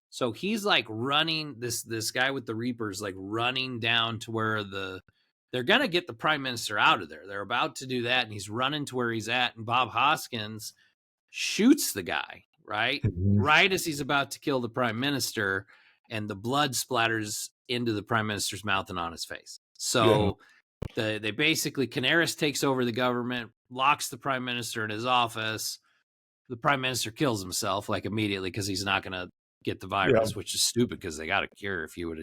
So he's like running, this guy with the Reapers, like running down to where they're going to get the Prime Minister out of there. They're about to do that, and he's running to where he's at, and Bob Hoskins shoots the guy, right? Right as he's about to kill the Prime Minister, and the blood splatters into the Prime Minister's mouth and on his face. So... They basically, Canaris takes over the government, locks the Prime Minister in his office. The Prime Minister kills himself like immediately because he's not going to get the virus, which is stupid because they got a cure. If you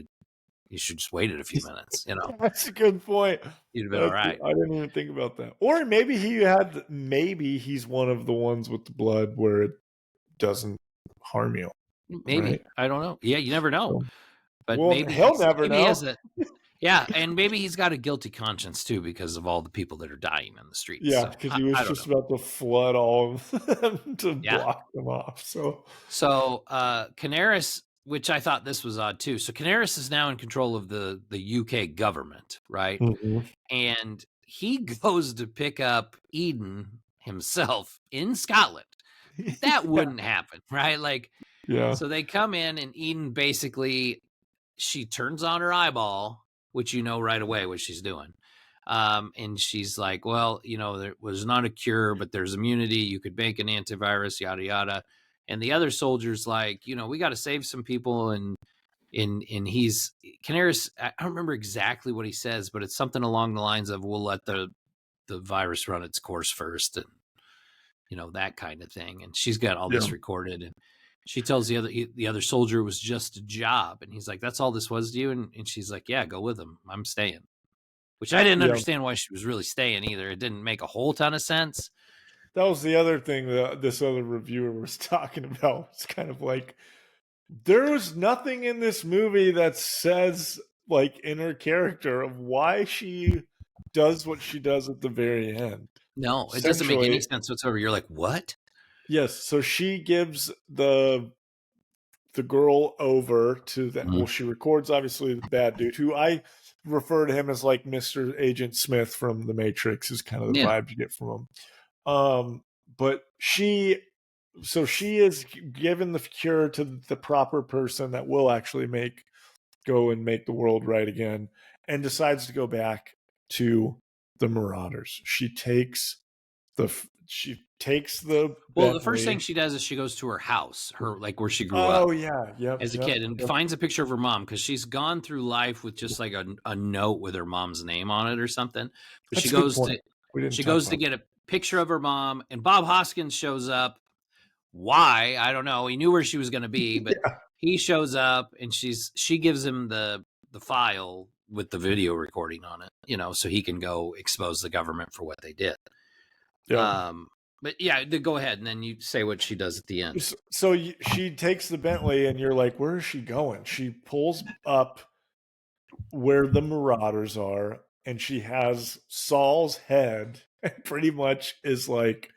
should just waited a few minutes, you know. That's a good point. You'd have been all right. I didn't even think about that. Or maybe he's one of the ones with the blood where it doesn't harm you. Maybe. Right? I don't know. Yeah, you never know. But maybe he'll never know. Yeah, and maybe he's got a guilty conscience, too, because of all the people that are dying in the streets. Yeah, because he was just about to flood all of them to block them off. So Canaris, which I thought this was odd, too. So Canaris is now in control of the UK government, right? And he goes to pick up Eden himself in Scotland. That wouldn't happen, right? Like, so they come in, and Eden basically, she turns on her eyeball, which you know right away what she's doing. And she's like, well, you know, there was not a cure, but there's immunity. You could make an antivirus, yada, yada. And the other soldier's like, you know, we got to save some people. And Canaris, I don't remember exactly what he says, but it's something along the lines of, we'll let the virus run its course first. And, you know, that kind of thing. And she's got all this recorded, and she tells the other soldier it was just a job. And he's like, that's all this was to you? And she's like, yeah, go with him. I'm staying. Which I didn't understand why she was really staying either. It didn't make a whole ton of sense. That was the other thing that this other reviewer was talking about. It's kind of like, there was nothing in this movie that says like in her character of why she does what she does at the very end. No, it doesn't make any Essentially, sense whatsoever. You're like, what? yes. So she gives the girl over to that. Mhm. Well, she records obviously the bad dude, who I refer to him as like Mr. Agent Smith from The Matrix, is kind of the Yeah. vibe you get from him. But she is given the cure to the proper person that will actually go and make the world right again, and decides to go back to the Marauders. She takes the Well, the first thing Bentley. she does is she goes to her house, like where she grew up Oh yeah, yep, as a yep, kid, and yep. finds a picture of her mom because she's gone through life with just like a note with her mom's name on it or something. But That's a good point. We didn't she talk goes to about get a picture of her mom, and Bob Hoskins shows up. Why? I don't know. He knew where she was going to be, but that. he shows up, and she gives him the file with the video recording on it, so he can go expose the government for what they did. Yeah. But yeah, go ahead, and then you say what she does at the end. So she takes the Bentley, and you're like, where is she going? She pulls up where the Marauders are, and she has Saul's head, and pretty much is like,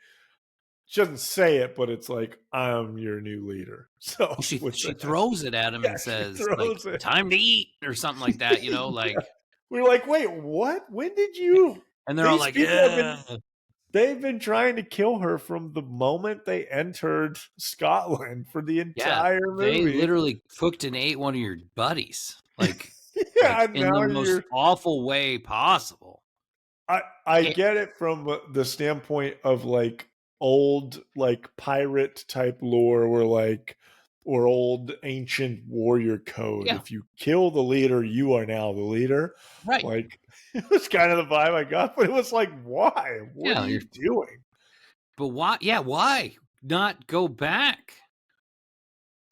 she doesn't say it, but it's like, I'm your new leader. So Well, she with she that, throws it at him yeah, and she says, like, throws it. time to eat or something like that, Yeah. like, We're like, wait, what? When did you? and they're all These like, people have yeah. been. They've been trying to kill her from the moment they entered Scotland for the Yeah, entire they movie. literally cooked and ate one of your buddies, like Yeah, in the now most you're. awful way possible. I It, get it from the standpoint of like old like pirate type lore, where like, or old ancient warrior code. yeah, If you kill the leader, you are now the leader. right. Like it was kind of the vibe I got, but it was like, why? What are Yeah, you doing? but why? Yeah, why not go back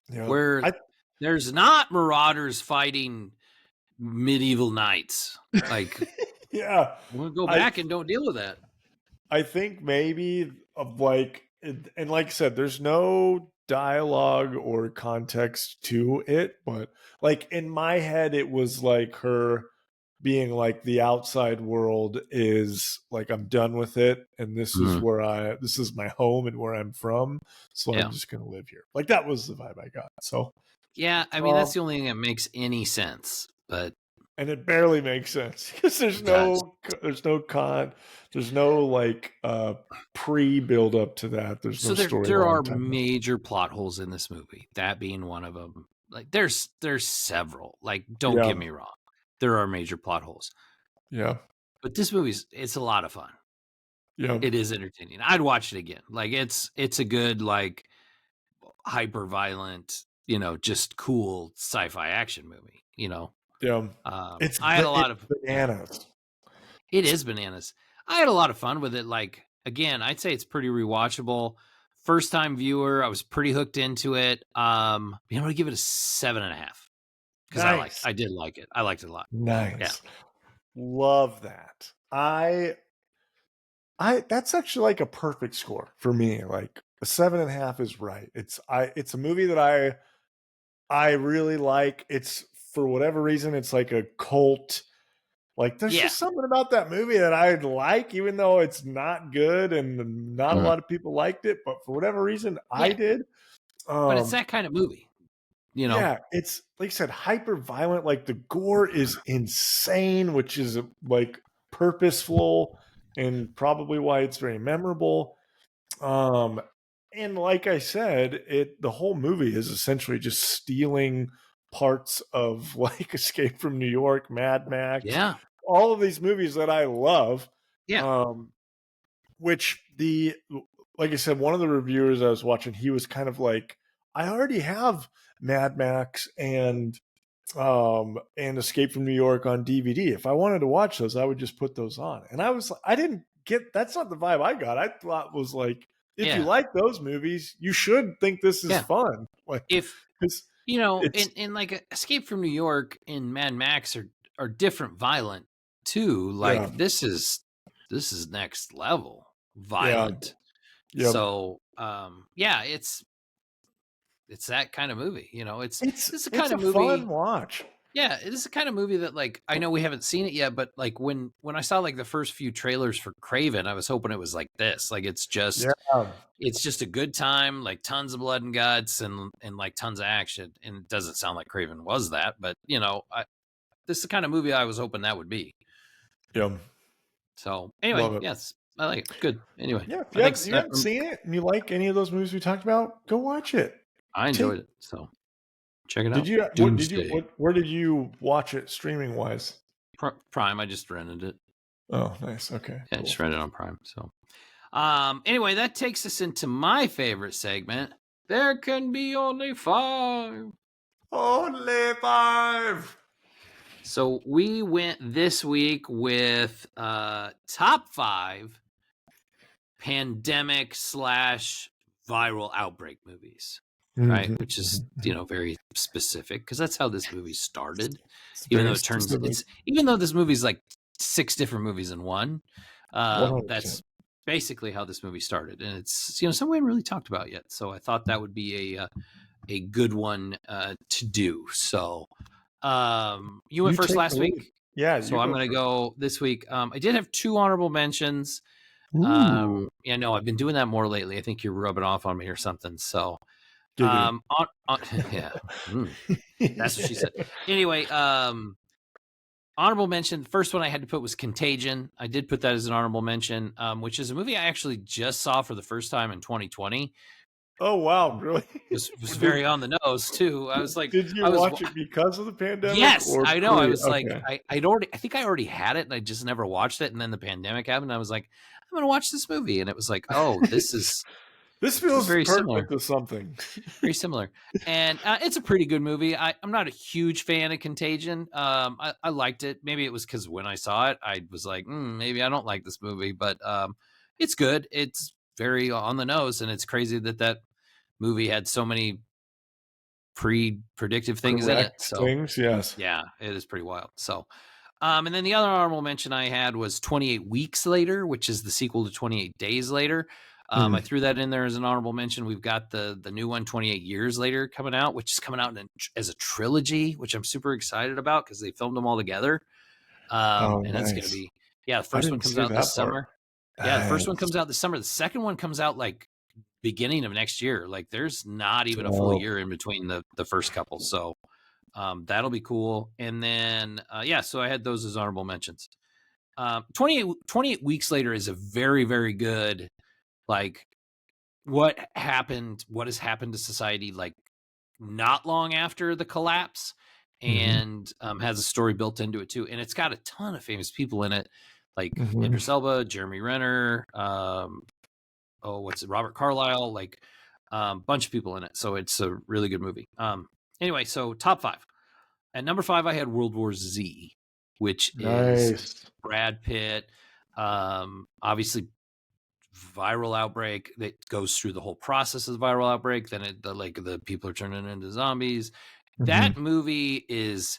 Yeah, where I there's not marauders fighting medieval knights? Like, yeah, we'll go I back and don't deal with that. I think maybe of like, and like I said, there's no dialogue or context to it, but like in my head, it was like her being like, the outside world is like, I'm done with it, and Mhm. this is my home and where I'm from, so I'm Yeah. just gonna live here. Like that was the vibe I got. So, Yeah, I mean that's um, the only thing that makes any sense, but and it barely makes sense because it does. there's no like pre build up to that. There's no So there are storyline type of. major plot holes in this movie. That being one of them. Like there's several. Like don't Yeah, get me wrong, there are major plot holes. yeah, But this it's a lot of fun. yeah, It is entertaining. I'd watch it again. Like it's a good like hyper violent, just cool sci-fi action movie. yeah. I had a lot It's of bananas. It is bananas. I had a lot of fun with it. Like again, I'd say it's pretty rewatchable. First time viewer, I was pretty hooked into it. I'm gonna give it a 7.5 because Nice, I did like it. I liked it a lot. Yeah, nice. Love that. I that's actually like a perfect score for me. Like a 7.5 is right. It's a movie that I really like. It's, for whatever reason, it's like a cult. Like there's yeah, just something about that movie that I like, even though it's not good and not a mhm. lot of people liked it, but for whatever reason I Yeah. did. But it's Um that kind of movie. You know, yeah, it's like I said, hyper violent. Like the gore is insane, which is like purposeful and probably why it's very memorable. Um, and like I said, the whole movie is essentially just stealing parts of like Escape from New York, Mad Max, yeah, all of these movies that I love. yeah, Um, which the like I said, one of the reviewers I was watching, he was kind of like, I already have Mad Max and Escape from New York on DVD. If I wanted to watch those, I would just put those on. And I was like, I didn't get, that's not the vibe I got. I thought was like, if you yeah, like those movies, you should think this is yeah. fun. Like, If because it's in like Escape from New York and Mad Max are different violent too. yeah, Like this is next level yeah, violent. yeah. So yeah, it's that kind of movie. It's the It's kind a of fun movie. watch. Yeah, it is the kind of movie that, like, I know we haven't seen it yet, but like when I saw like the first few trailers for Craven, I was hoping it was like this. Like it's just a good time, like tons of blood and guts and like tons of action. And it doesn't sound like Craven was that, but this is the kind of movie I was hoping that would be. Yeah. So anyway, Love it. yes, I like it. Good. Anyway, Yeah, if you haven't seen it and you like any of those movies we talked about, go watch it. I enjoyed it. So check it out. Where did you watch it streaming wise? Prime. I just rented it. Oh, nice. Okay. Yeah, cool. I just rented it on Prime. So anyway, that takes us into my favorite segment. There can be only 5. Only 5. So we went this week with top 5 pandemic / viral outbreak movies, right? Which is very specific because that's how this movie started. Even though this movie's like 6 different movies in one, that's basically how this movie started, and it's something we haven't really talked about yet. So I thought that would be a good one to do. So you went first last week. Yeah. So I'm going to go this week. I did have 2 honorable mentions. No, I've been doing that more lately. I think you're rubbing off on me or something. So, yeah, that's what she said. Anyway, honorable mention. The first one I had to put was Contagion. I did put that as an honorable mention, which is a movie I actually just saw for the first time in 2020. Oh wow, really? It was very on the nose too. I was like, did you watch it because of the pandemic? Yes, I know. I was like, I think I already had it, and I just never watched it. And then the pandemic happened. And I was like, I'm going to watch this movie, and it was like, oh, this feels very perfect similar to something. Very similar, and it's a pretty good movie. I'm not a huge fan of Contagion. I liked it. Maybe it was because when I saw it, I was like, maybe I don't like this movie, but it's good. It's very on the nose, and it's crazy that movie had so many predictive things in it. So yes. Yeah, it is pretty wild. So and then the other honorable mention I had was 28 Weeks Later, which is the sequel to 28 Days Later. I threw that in there as an honorable mention. We've got the new one, 28 Years Later, coming out, which is coming out as a trilogy, which I'm super excited about because they filmed them all together. And that's going to be, the first one comes out this summer. Yeah, the first one comes out this summer. The second one comes out like beginning of next year. Like there's not even a full year in between the first couple. So that'll be cool. And then so I had those as honorable mentions. 28 Weeks Later is a very, very good, like, what has happened to society like not long after the collapse, and has a story built into it too. And it's got a ton of famous people in it, like Idris Elba, Jeremy Renner, Robert Carlyle, like bunch of people in it. So it's a really good movie. Anyway, so top 5. At number 5, I had World War Z, which is Brad Pitt. Obviously, viral outbreak that goes through the whole process of the viral outbreak. Then the people are turning into zombies. That movie is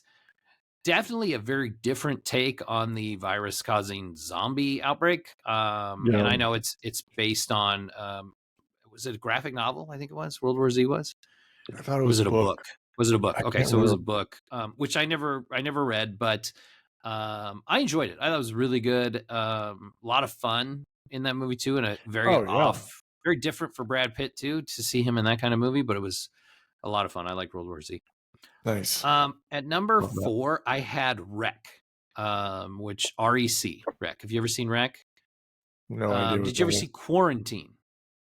definitely a very different take on the virus causing zombie outbreak. And I know it's based on was it a graphic novel? I think it was. World War Z was. I thought it was a book. Was it a book? Okay, so it was a book, which I never read, but I enjoyed it. I thought it was really good. A lot of fun in that movie too, and a very very different for Brad Pitt too, to see him in that kind of movie. But it was a lot of fun. I like World War Z. Nice. At number 4, I had Wreck, which REC. Wreck. Have you ever seen Wreck? No idea. Did you ever see Quarantine?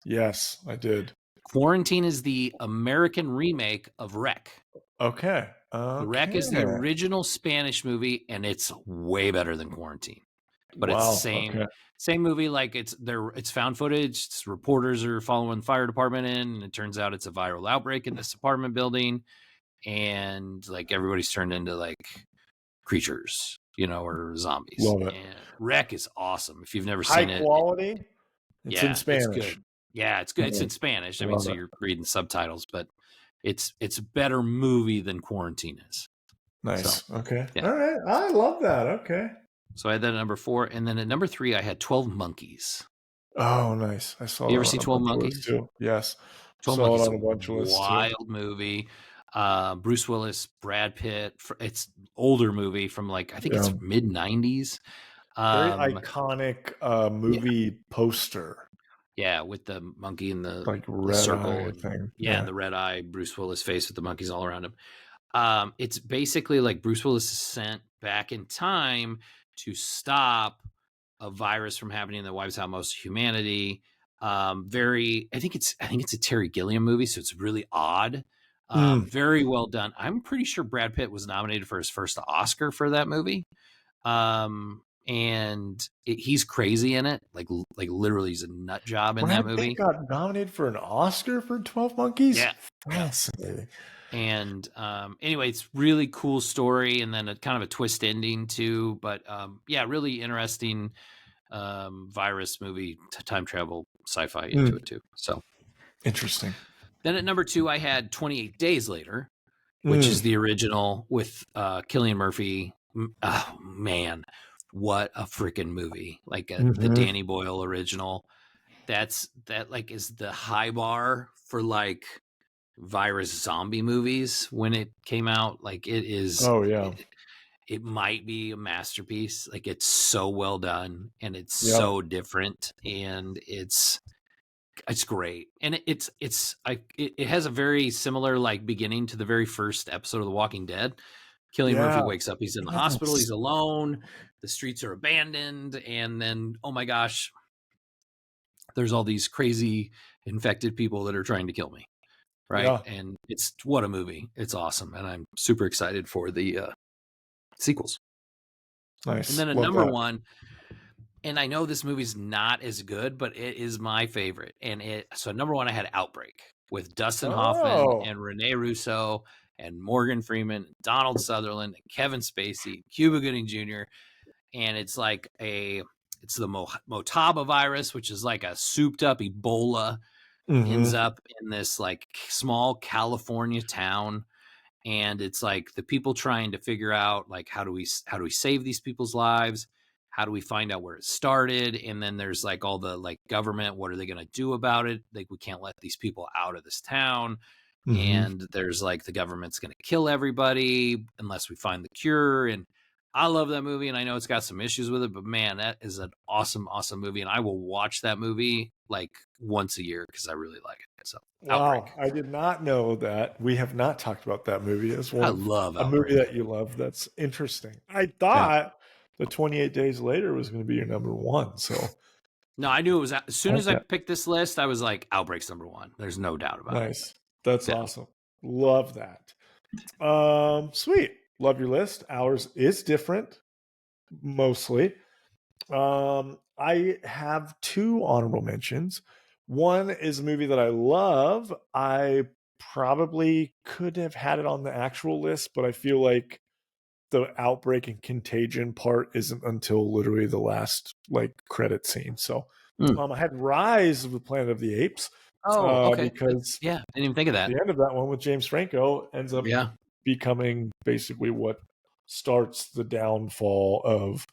Yes, I did. Quarantine is the American remake of Wreck. Okay. Wreck is the original Spanish movie, and it's way better than Quarantine. But it's the same movie. Like it's found footage. Reporters are following the fire department in, and it turns out it's a viral outbreak in this apartment building, and like everybody's turned into like creatures, or zombies. Love it. And Wreck is awesome. If you've never seen it, high quality. It's in Spanish. It's good. Yeah, it's good. It's in Spanish. I mean, so you're reading subtitles, but it's a better movie than Quarantine is. Nice. So, okay. Yeah. All right. I love that. Okay. So I had that at number 4, and then at number 3, I had 12 Monkeys. Oh, nice. I saw. You ever see 12 Monkeys too? Yes. 12 Monkeys is a wild movie. Bruce Willis, Brad Pitt. It's older movie from like I think it's mid 90s. Very iconic movie poster. Yeah, with the monkey in the like the red circle eye and thing. and the red eye Bruce Willis face with the monkeys all around him. It's basically like Bruce Willis is sent back in time to stop a virus from happening that wipes out most of humanity. I think it's a Terry Gilliam movie, so it's really odd. Very well done. I'm pretty sure Brad Pitt was nominated for his first Oscar for that movie. And he's crazy in it. Like literally he's a nut job in that movie. Pitt got nominated for an Oscar for 12 Monkeys? Yeah. Fascinating. And anyway, it's really cool story, and then a kind of a twist ending too. But really interesting virus movie, time travel, sci-fi into it too. So interesting. Then at number 2, I had 28 Days Later, which is the original with Cillian Murphy. Oh man, what a freaking movie! Like the Danny Boyle original. That is the high bar for like virus zombie movies when it came out. Like it is. Oh yeah. It might be a masterpiece. Like it's so well done and it's so different and it's great. And it has a very similar like beginning to the very first episode of The Walking Dead. Cillian Murphy wakes up. He's in the hospital. He's alone. The streets are abandoned. And then, oh my gosh, there's all these crazy infected people that are trying to kill me. Right. Yeah. And what a movie. It's awesome. And I'm super excited for the sequels. Nice. And then at number 1, and I know this movie's not as good, but it is my favorite. And so number 1, I had Outbreak with Dustin Hoffman and Rene Russo and Morgan Freeman, Donald Sutherland, and Kevin Spacey, Cuba Gooding Jr. And it's like it's the Motaba virus, which is like a souped up Ebola, ends up in this like small California town. And it's like the people trying to figure out like how do we save these people's lives? How do we find out where it started? And then there's like all the like government, what are they going to do about it? Like we can't let these people out of this town. And there's like the government's going to kill everybody unless we find the cure. And I love that movie, and I know it's got some issues with it, but man, that is an awesome, awesome movie, and I will watch that movie like once a year because I really like it. So, wow, I did not know that. We have not talked about that movie as one. I love a movie that you love. That's interesting. I thought the 28 Days Later was going to be your number 1. So, no, I knew it was as soon as I picked this list, I was like, Outbreak's number 1. There's no doubt about it. Nice. That's awesome. Love that. Sweet. Love your list. Ours is different, mostly. I have 2 honorable mentions. One is a movie that I love. I probably could have had it on the actual list, but I feel like the Outbreak and Contagion part isn't until literally the last like credit scene. So I had Rise of the Planet of the Apes. Oh, okay. Because I didn't even think of that. The end of that one with James Franco ends up becoming basically what starts the downfall of.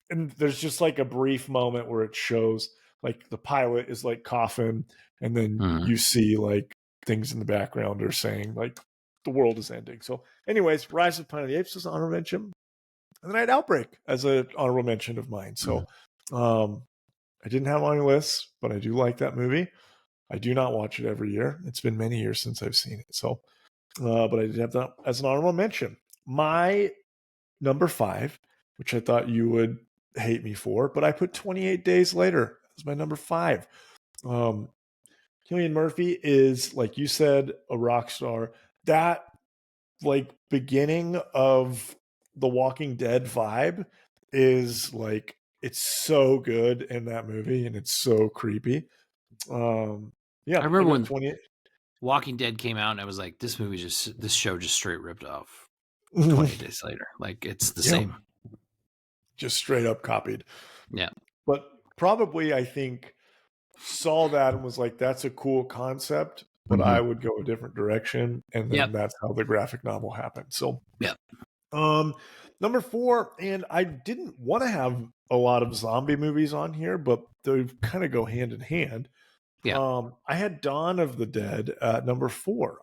And there's just like a brief moment where it shows like the pilot is like coughing, and then you see like things in the background are saying like the world is ending. So, anyways, Rise of the Planet of the Apes is an honorable mention, and then I had Outbreak as an honorable mention of mine. So, I didn't have it on my list, but I do like that movie. I do not watch it every year. It's been many years since I've seen it. So, but I did have that as an honorable mention. My number 5, which I thought you would hate me for, but I put 28 Days Later as my number 5. Cillian Murphy is, like you said, a rock star. That like beginning of the Walking Dead vibe is like, it's so good in that movie, and it's so creepy. I remember when Walking Dead came out, and I was like, this show just straight ripped off 28 Days Later. Like it's the same. Just straight up copied. Yeah. But probably I think saw that and was like, that's a cool concept, but I would go a different direction. And then that's how the graphic novel happened. So number 4, and I didn't want to have a lot of zombie movies on here, but they kind of go hand in hand. I had Dawn of the Dead at number 4.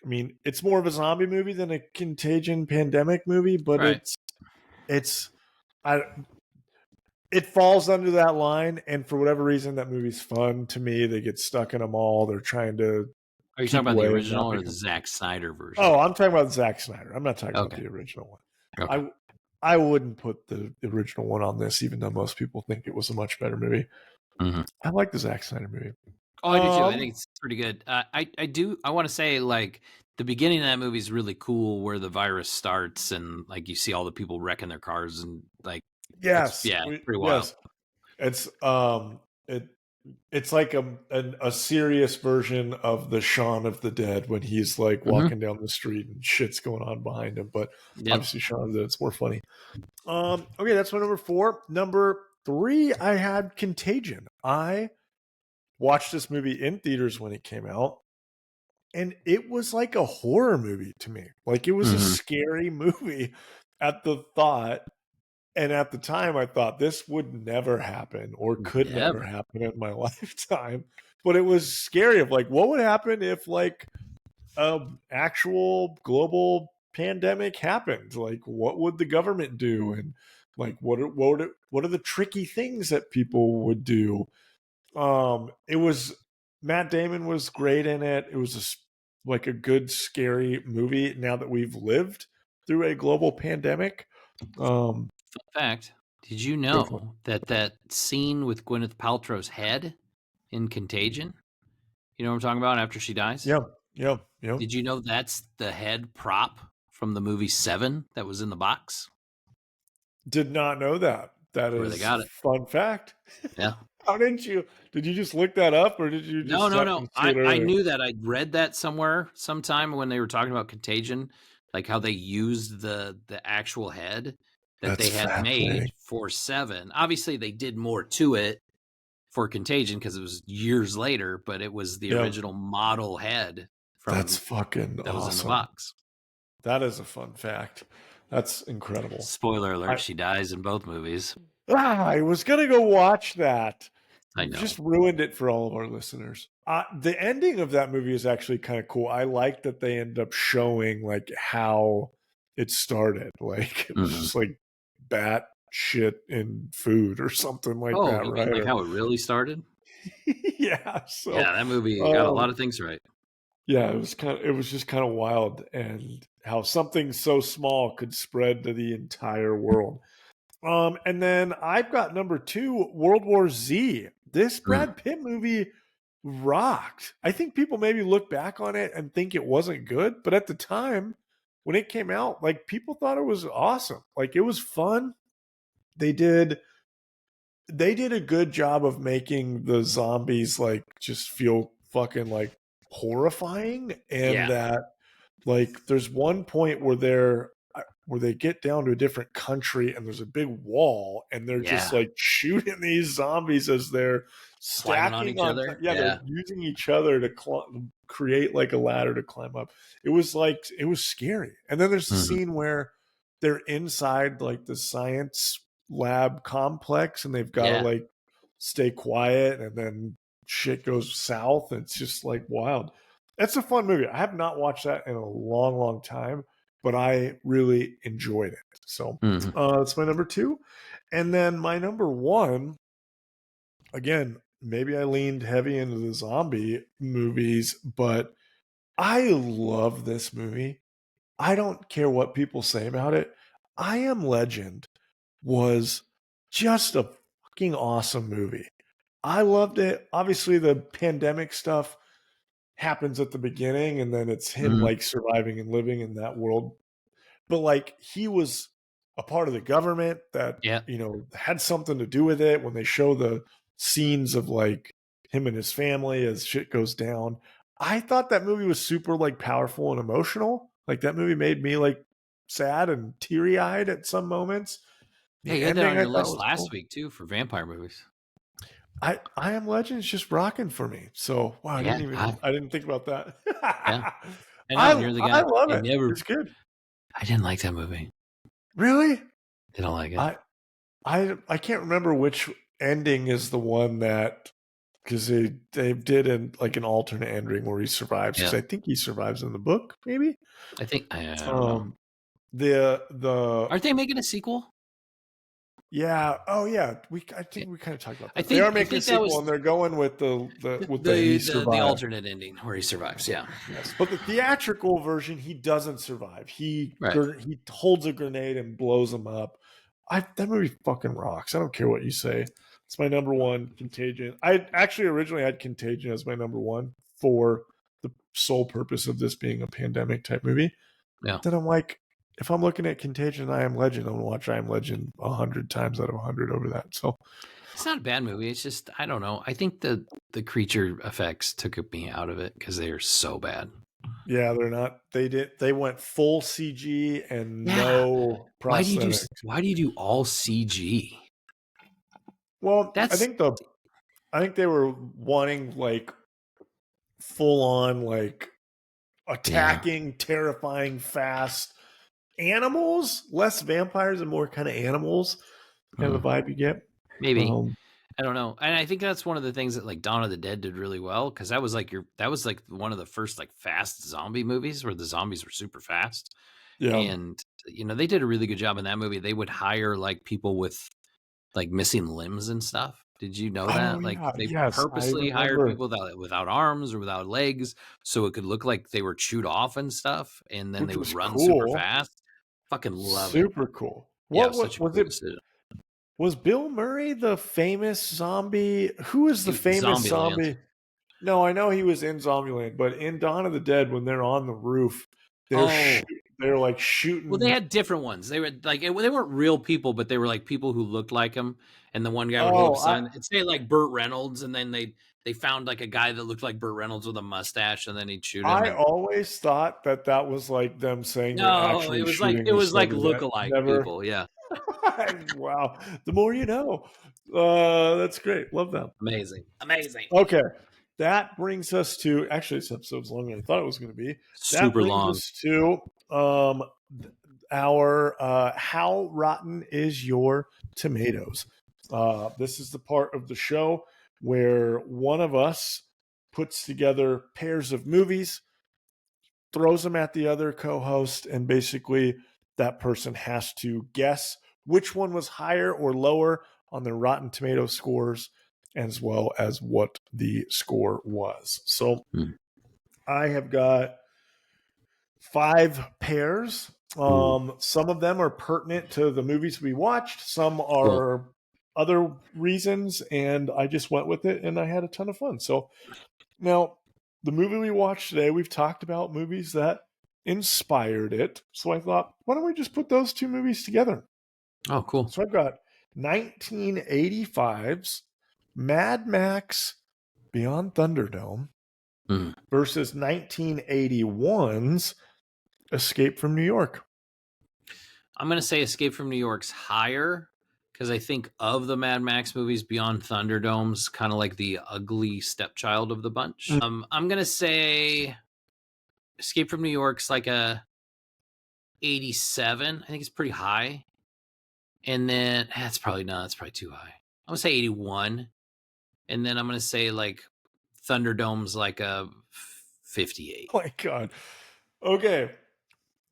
I mean, it's more of a zombie movie than a Contagion pandemic movie, but Right. it falls under that line. And for whatever reason, that movie's fun to me. They get stuck in a mall. They're trying to Are you talking keep about the away and not original or the become. Zack Snyder version? Oh, I'm talking about Zack Snyder. I'm not talking about Okay. the original one. Okay. I wouldn't put the original one on this, even though most people think it was a much better movie. Mm-hmm. I like the Zack Snyder movie. Oh, I do too. I think it's pretty good. I want to say, like, the beginning of that movie is really cool, where the virus starts and like you see all the people wrecking their cars and like, yes, pretty wild. yes. It's like a serious version of the Shaun of the Dead when he's like walking down the street and shit's going on behind him. But obviously, Shaun of the Dead, it's more funny. Okay, that's my number 4. Number 3, I had Contagion. I watched this movie in theaters when it came out, and it was like a horror movie to me. Like, it was a scary movie at the thought. And at the time, I thought this would never happen or could never happen in my lifetime. But it was scary of like, what would happen if like an actual global pandemic happened? Like, what would the government do? And like, what are the tricky things that people would do? It was Matt Damon was great in it. It was like a good scary movie. Now that we've lived through a global pandemic. Fun fact: did you know that scene with Gwyneth Paltrow's head in Contagion? You know what I'm talking about? After she dies. Yeah. Did you know that's the head prop from the movie Seven that was in the box? Did not know that. That Where they is got it. fun fact. Yeah. How did you just look that up, or did you just No. see it earlier? I knew that. I'd read that somewhere sometime when they were talking about Contagion, like how they used the actual head that they had made for Seven. Obviously, they did more to it for Contagion because it was years later, but it was the original model head from That's fucking that was awesome. in the box. That is a fun fact. That's incredible. Spoiler alert, she dies in both movies. I was going to go watch that. I know. Just ruined it for all of our listeners. The ending of that movie is actually kind of cool. I like that they end up showing like how it started. Like it was just like bat shit in food or something like that, you right? mean like how it really started? Yeah. So yeah, that movie got a lot of things right. Yeah, it was just kind of wild, and how something so small could spread to the entire world. And then I've got number 2, World War Z. This Brad Pitt movie rocked. I think people maybe look back on it and think it wasn't good, but at the time when it came out, like people thought it was awesome. Like it was fun. They did a good job of making the zombies like just feel fucking like horrifying, and that like there's one point where they get down to a different country and there's a big wall and they're just like shooting these zombies as they're stacking on each other. They're using each other to create like a ladder to climb up. It was scary. And then there's a scene where they're inside like the science lab complex and they've got to like stay quiet, and then shit goes south, and it's just like wild. It's a fun movie. I have not watched that in a long time, but I really enjoyed it. So that's my number 2. And then my number 1, again, maybe I leaned heavy into the zombie movies, but I love this movie. I don't care what people say about it. I Am Legend was just a fucking awesome movie. I loved it. Obviously, the pandemic stuff happens at the beginning, and then it's him like surviving and living in that world. But like he was a part of the government that had something to do with it. When they show the scenes of like him and his family as shit goes down, I thought that movie was super like powerful and emotional. Like that movie made me like sad and teary-eyed at some moments. Yeah, you had that on your list last week too for vampire movies. I Am Legend is just rocking for me. So wow, I didn't think about that. I know, you're the guy. I love it. It's good. I didn't like that movie. Really? I don't like it. I can't remember which ending is the one that because they did an alternate ending where he survives. Because I think he survives in the book, maybe. I don't know. The aren't they making a sequel? Yeah. Oh, yeah. I think we kind of talked about that. They are making a sequel, and they're going with the alternate ending where he survives. Yeah. Yes, but the theatrical version, he doesn't survive. He holds a grenade and blows him up. That movie fucking rocks. I don't care what you say. It's my number one. Contagion. I actually originally had Contagion as my number one for the sole purpose of this being a pandemic type movie. Yeah. Then I'm like, if I'm looking at Contagion and I Am Legend, I'm going to watch I Am Legend 100 times out of 100 over that. So it's not a bad movie. It's just, I don't know. I think the creature effects took me out of it because they are so bad. Yeah, they're not. They went full CG and no prosthetics. Why do you do all CG? Well, I think they were wanting like full on like attacking, terrifying, fast animals, less vampires and more kind of animals. Kind of the vibe you get. Maybe. I don't know. And I think that's one of the things that like Dawn of the Dead did really well, because that was like one of the first like fast zombie movies where the zombies were super fast. Yeah. And they did a really good job in that movie. They would hire like people with like missing limbs and stuff. Did you know that? Oh, like they yes, purposely hired people without arms or without legs, so it could look like they were chewed off and stuff, and then they would run super fast. Fucking love it. Super cool. What was it? Decision. Was Bill Murray the famous zombie? Who is the famous zombie? No, I know he was in Zombieland, but in Dawn of the Dead, when they're on the roof, they're like shooting. Well, they had different ones. They were like they weren't real people, but they were like people who looked like him. And the one guy would hold up a sign. It'd say like Burt Reynolds, and then they found like a guy that looked like Burt Reynolds with a mustache, and then he'd shoot him. I always thought that was like them saying no, it was like lookalike people. Yeah. Wow. The more you know. That's great. Love that. Amazing. Okay. That brings us to this episode's longer than I thought it was going to be. Super long. Us to our How Rotten Is Your Tomatoes? This is the part of the show where one of us puts together pairs of movies, throws them at the other co-host, and basically that person has to guess which one was higher or lower on their Rotten Tomato scores, as well as what the score was. So I have got 5 pairs. Some of them are pertinent to the movies we watched. Some are other reasons, and I just went with it, and I had a ton of fun. So now, the movie we watched today, we've talked about movies that inspired it. So I thought, why don't we just put those 2 movies together? Oh, cool. So I've got 1985's Mad Max Beyond Thunderdome versus 1981's Escape from New York. I'm going to say Escape from New York's higher, because I think of the Mad Max movies, Beyond Thunderdome's kind of like the ugly stepchild of the bunch. I'm going to say Escape from New York's like a 87. I think it's pretty high. And then that's probably too high. I'm going to say 81. And then I'm going to say like Thunderdome's like a 58. Oh my God. Okay.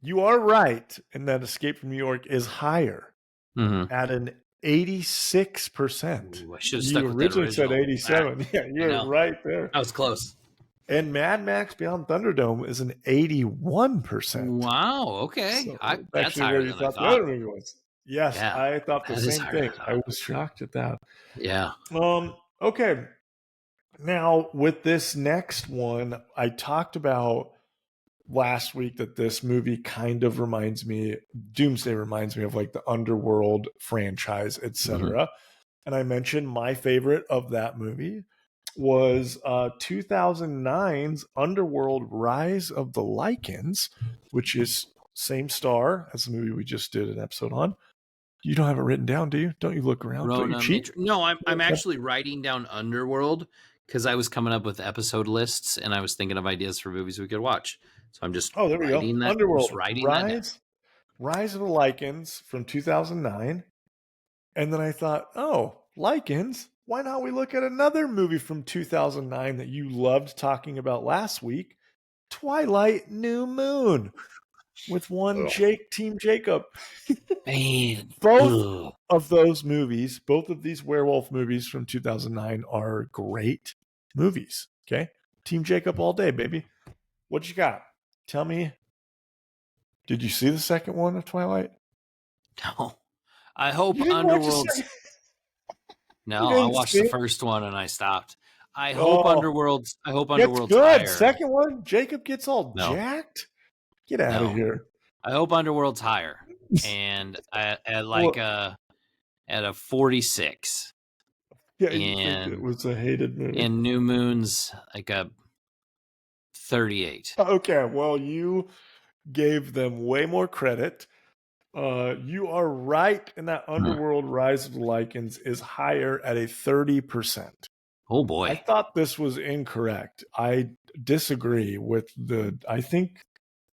You are right in that Escape from New York is higher at an 86%. Ooh, I should have stuck with originally said 87. Yeah, you're right there. That was close. And Mad Max Beyond Thunderdome is an 81%. Wow. Okay. So that's higher than I thought. Yes, yeah, I thought the same thing. I was shocked at that. Yeah. Okay. Now, with this next one, I talked about last week that this movie kind of reminds me, Doomsday reminds me of like the Underworld franchise, etc. And I mentioned my favorite of that movie was 2009's Underworld Rise of the Lycans, which is same star as the movie we just did an episode on. You don't have it written down, do you? Don't you look around? Don't you cheat? No, I'm actually writing down Underworld because I was coming up with episode lists and I was thinking of ideas for movies we could watch. So I'm just there we go. Underworld Rise of the Lycans from 2009. And then I thought, Lycans, why not we look at another movie from 2009 that you loved talking about last week, Twilight New Moon, with one Team Jacob. Man, Both of those movies, both of these werewolf movies from 2009 are great movies. Okay. Team Jacob all day, baby. What you got? Tell me. Did you see the second one of Twilight? No. I hope You didn't Underworld's. No, I watched the first one and I stopped. I hope Underworld's good. higher. Second one, Jacob gets all jacked. Get out of here. I hope Underworld's higher. And at a 46. Yeah, you think it was a hated movie. And New Moon's like a 38. Okay, well, you gave them way more credit. You are right in that Underworld Rise of the Lycans is higher at a 30%. Oh boy. I thought this was incorrect. I disagree with I think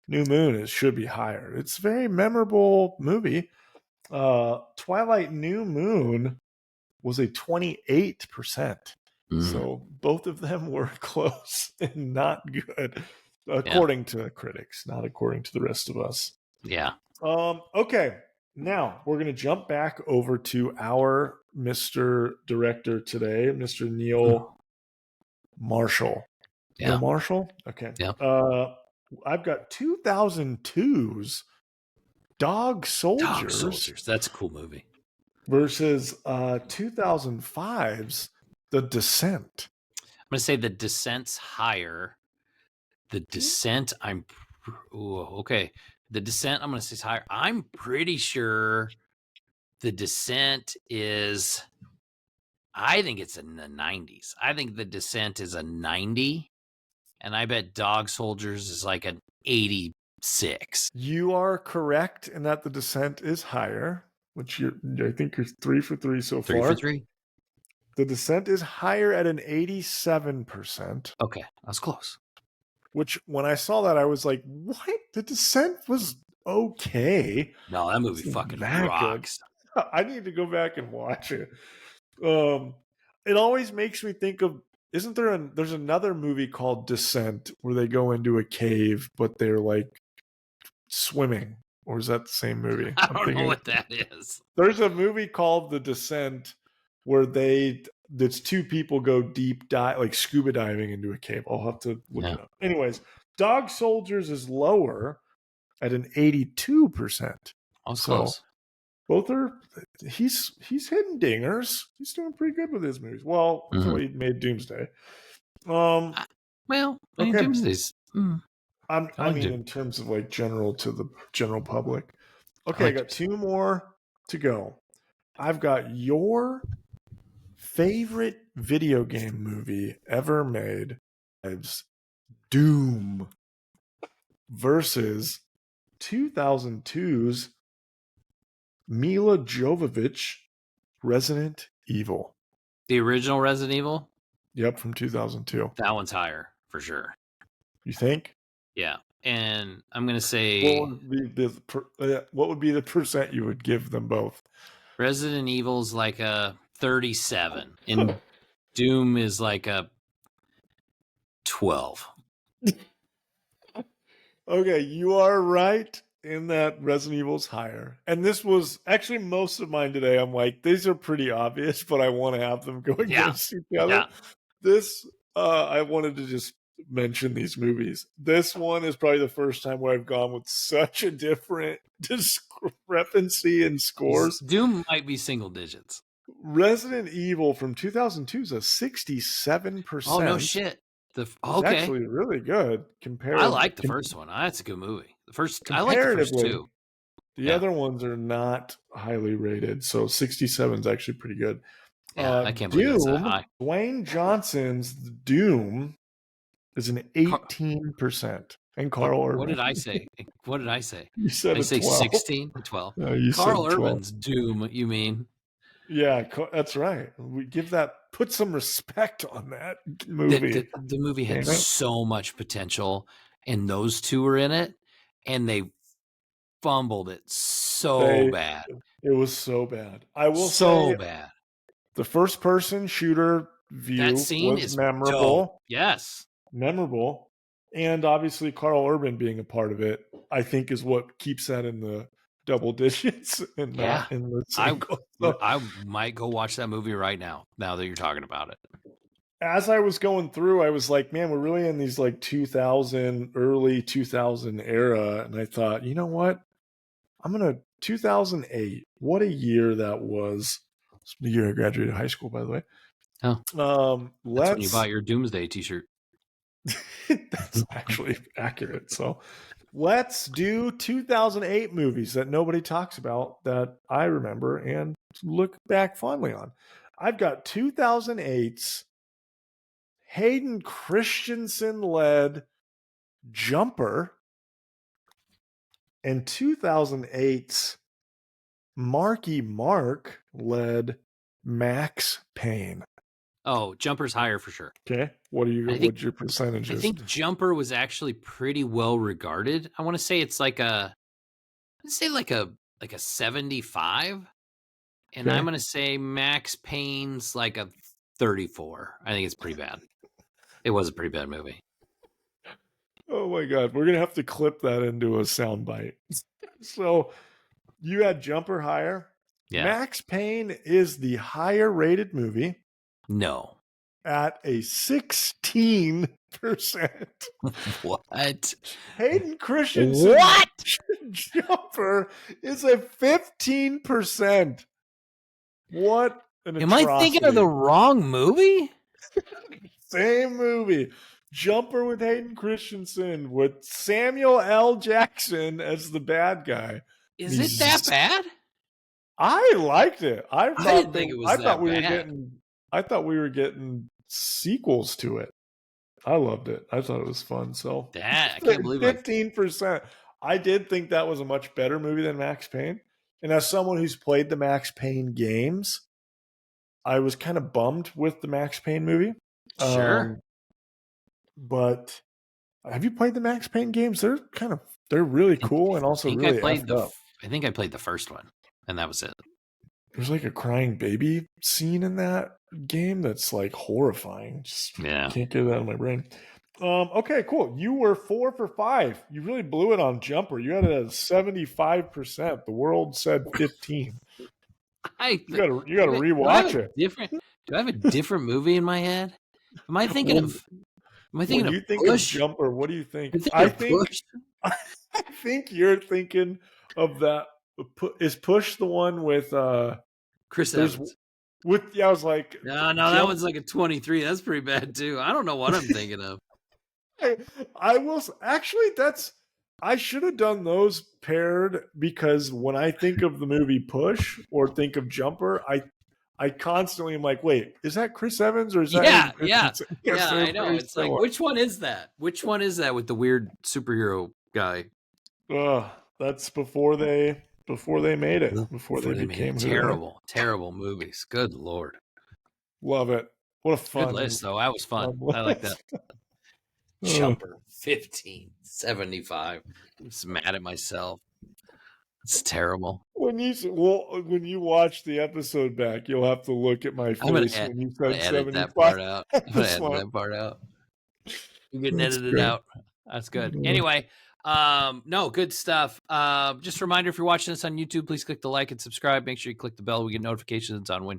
New Moon should be higher. It's a very memorable movie. Twilight New Moon was a 28%. So both of them were close and not good, according to critics, not according to the rest of us. Yeah. Okay. Now we're going to jump back over to our Mr. Director today, Mr. Neil Marshall. Yeah. Neil Marshall? Okay. Yeah. I've got 2002's Dog Soldiers. Dog Soldiers. That's a cool movie. Versus 2005's The Descent. I'm going to say The Descent's higher. The Descent, okay. The Descent, I'm going to say is higher. I'm pretty sure The Descent is, I think it's in the 90s. I think The Descent is a 90. And I bet Dog Soldiers is like an 86. You are correct in that The Descent is higher, which I think you're 3 for 3 so far. 3 for 3. The Descent is higher at an 87%. Okay, that's close. Which, when I saw that, I was like, what? The Descent was okay. No, that movie fucking rocks. Good. I need to go back and watch it. It always makes me think of, isn't there's another movie called Descent where they go into a cave, but they're like swimming? Or is that the same movie? I don't know what that is. There's a movie called The Descent where it's two people go deep dive, like scuba diving into a cave. I'll have to look it up. Anyways, Dog Soldiers is lower at an 82%. Oh, close. Both are. He's hitting dingers. He's doing pretty good with his movies. Well, until he made Doomsday. Doomsday's. I mean, in terms of like general to the general public. Okay, I got 2 more to go. I've got your favorite video game movie ever made. It's Doom versus 2002's Mila Jovovich Resident Evil. The original Resident Evil? Yep, from 2002. That one's higher for sure. You think? Yeah. And I'm going to say... What would be the percent you would give them both? Resident Evil's like a 37. And Doom is like a 12. Okay, you are right in that Resident Evil's higher. And this was actually most of mine today. I'm like, these are pretty obvious, but I want to have them go against each other. Yeah. This, I wanted to just mention these movies. This one is probably the first time where I've gone with such a different discrepancy in scores. Doom might be single digits. Resident Evil from 2002 is a 67%. Oh, no shit. It's actually really good. I like the first one. That's a good movie. I like the first 2. The other ones are not highly rated, so 67 is actually pretty good. Yeah, I can't believe it's that high. Dwayne Johnson's Doom is an 18%. And Carl Urban. What did I say? You said I say 12. 16 or 12. No, you Carl said 12. Urban's Doom, you mean? Yeah, that's right. We put some respect on that movie. The movie had so much potential, and those two were in it, and they fumbled it so bad. It was so bad. I will say, bad. The first person shooter view That scene was is memorable. dope. Yes. Memorable. And obviously Carl Urban being a part of it, I think, is what keeps that in the double digits and not in the single. I might go watch that movie right now that you're talking about it. As I was going through, I was like, man, we're really in these like 2000, early 2000 era. And I thought, you know what? 2008. What a year that was. It's the year I graduated high school, by the way. Oh, that's when you bought your Doomsday t-shirt. That's actually accurate. So let's do 2008 movies that nobody talks about that I remember and look back fondly on. I've got 2008's Hayden Christensen led Jumper and 2008's Marky Mark led Max Payne. Oh, Jumper's higher for sure. Okay. What's your percentages? I think Jumper was actually pretty well regarded. I want to say it's like a 75. And Okay. I'm going to say Max Payne's like a 34. I think it's pretty bad. It was a pretty bad movie. Oh my God. We're going to have to clip that into a soundbite. So you had Jumper higher. Yeah. Max Payne is the higher rated movie. No. At a 16%. What? Hayden Christensen Jumper is a 15%. What an atrocity. Am I thinking of the wrong movie? Same movie. Jumper with Hayden Christensen with Samuel L. Jackson as the bad guy. Is it that bad? I liked it. I didn't think it was that bad. I thought we were getting sequels to it. I loved it. I thought it was fun. So I can't believe 15%. I did think that was a much better movie than Max Payne. And as someone who's played the Max Payne games, I was kind of bummed with the Max Payne movie. Sure. But have you played the Max Payne games? They're really cool and also really effed up. I think I played the first one, and that was it. There's like a crying baby scene in that game that's like horrifying. Just can't get it out of my brain. Okay, cool. You were 4 for 5. You really blew it on Jumper. You had it at 75%. The world said 15. You gotta rewatch it. Do I have a different movie in my head? Am I thinking of? When you think of Jumper, what do you think? I think you're thinking of that. Is Push the one with Chris Evans? I was like, no, that one's like a 23. That's pretty bad too. I don't know what I'm thinking of. I will actually. I should have done those paired because when I think of the movie Push or think of Jumper, I constantly am like, wait, is that Chris Evans or is that? Yeah. I know. It's like, which one is that? Which one is that with the weird superhero guy? That's before they made it. Before they became terrible movies. Good Lord. Love it. What a fun good list, though. That was fun. I like that. Jumper 1575. I'm just mad at myself. It's terrible. When you watch the episode back, you'll have to look at my face when you said 75. That part out. I'm gonna edit that part out. You're getting edited out. That's good. Anyway, no, good stuff. Just a reminder, if you're watching this on YouTube, please click the like and subscribe. Make sure you click the bell. We get notifications on when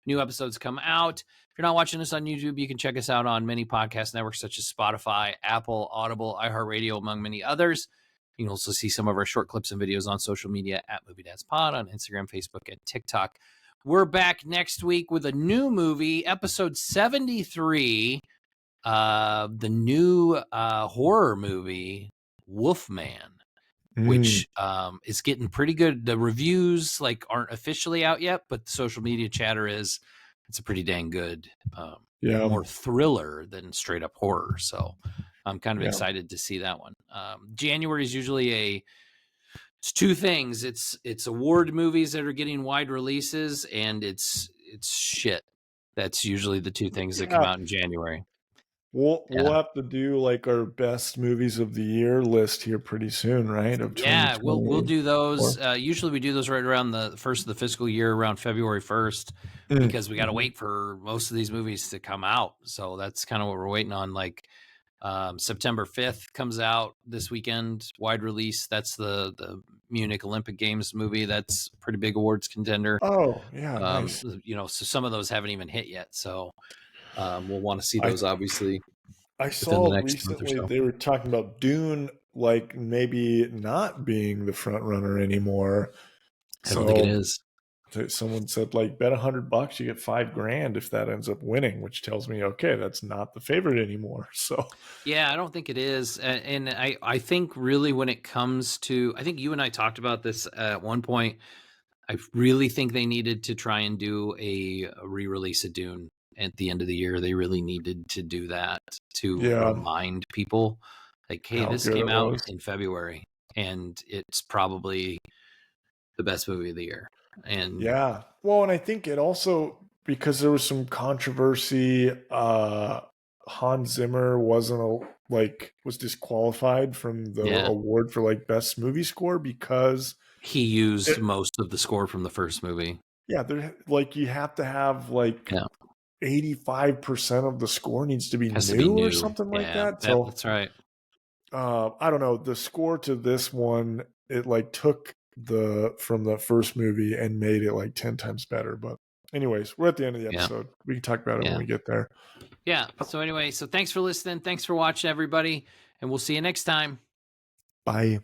new episodes come out. If you're not watching us on YouTube, you can check us out on many podcast networks such as Spotify, Apple, Audible, iHeartRadio, among many others. You can also see some of our short clips and videos on social media at Movie.Pod on Instagram, Facebook, and TikTok. We're back next week with a new movie, episode 73, the new horror movie, Wolfman, which is getting pretty good. The reviews aren't officially out yet, but the social media chatter is. It's a pretty dang good, more thriller than straight up horror. So I'm kind of excited to see that one. January is usually it's two things. It's award movies that are getting wide releases, and it's shit. That's usually the two things that come out in January. We'll have to do like our best movies of the year list here pretty soon, right? Of Yeah, we'll 2020. do those. Usually we do those right around the first of the fiscal year, around February 1st, because we got to wait for most of these movies to come out. So that's kind of what we're waiting on. Like September 5th comes out this weekend, wide release. That's the Munich Olympic Games movie. That's a pretty big awards contender. Oh, yeah, nice. You know, so some of those haven't even hit yet. So we'll want to see those obviously I within the saw next month or recently so. they were talking about Dune, like maybe not being the front runner anymore. I don't think it is. Someone said like bet $100 you get $5,000 if that ends up winning, which tells me okay, that's not the favorite anymore. So yeah, I don't think it is, and I think really when it comes to, I think you and I talked about this at one point. I really think they needed to try and do a re-release of Dune at the end of the year. They really needed to do that to remind people, like, hey, how this good came it out was. in February, and it's probably the best movie of the year. And Yeah. Well, and I think it also, because there was some controversy, Hans Zimmer was disqualified from the award for like best movie score because he used most of the score from the first movie. Yeah, there like you have to have like 85% of the score needs to be new or something like that. So that's right. I don't know. The score to this one, it like took from the first movie and made it like 10 times better. But anyways, we're at the end of the episode. We can talk about it when we get there. Yeah. So anyway, so thanks for listening. Thanks for watching, everybody. And we'll see you next time. Bye.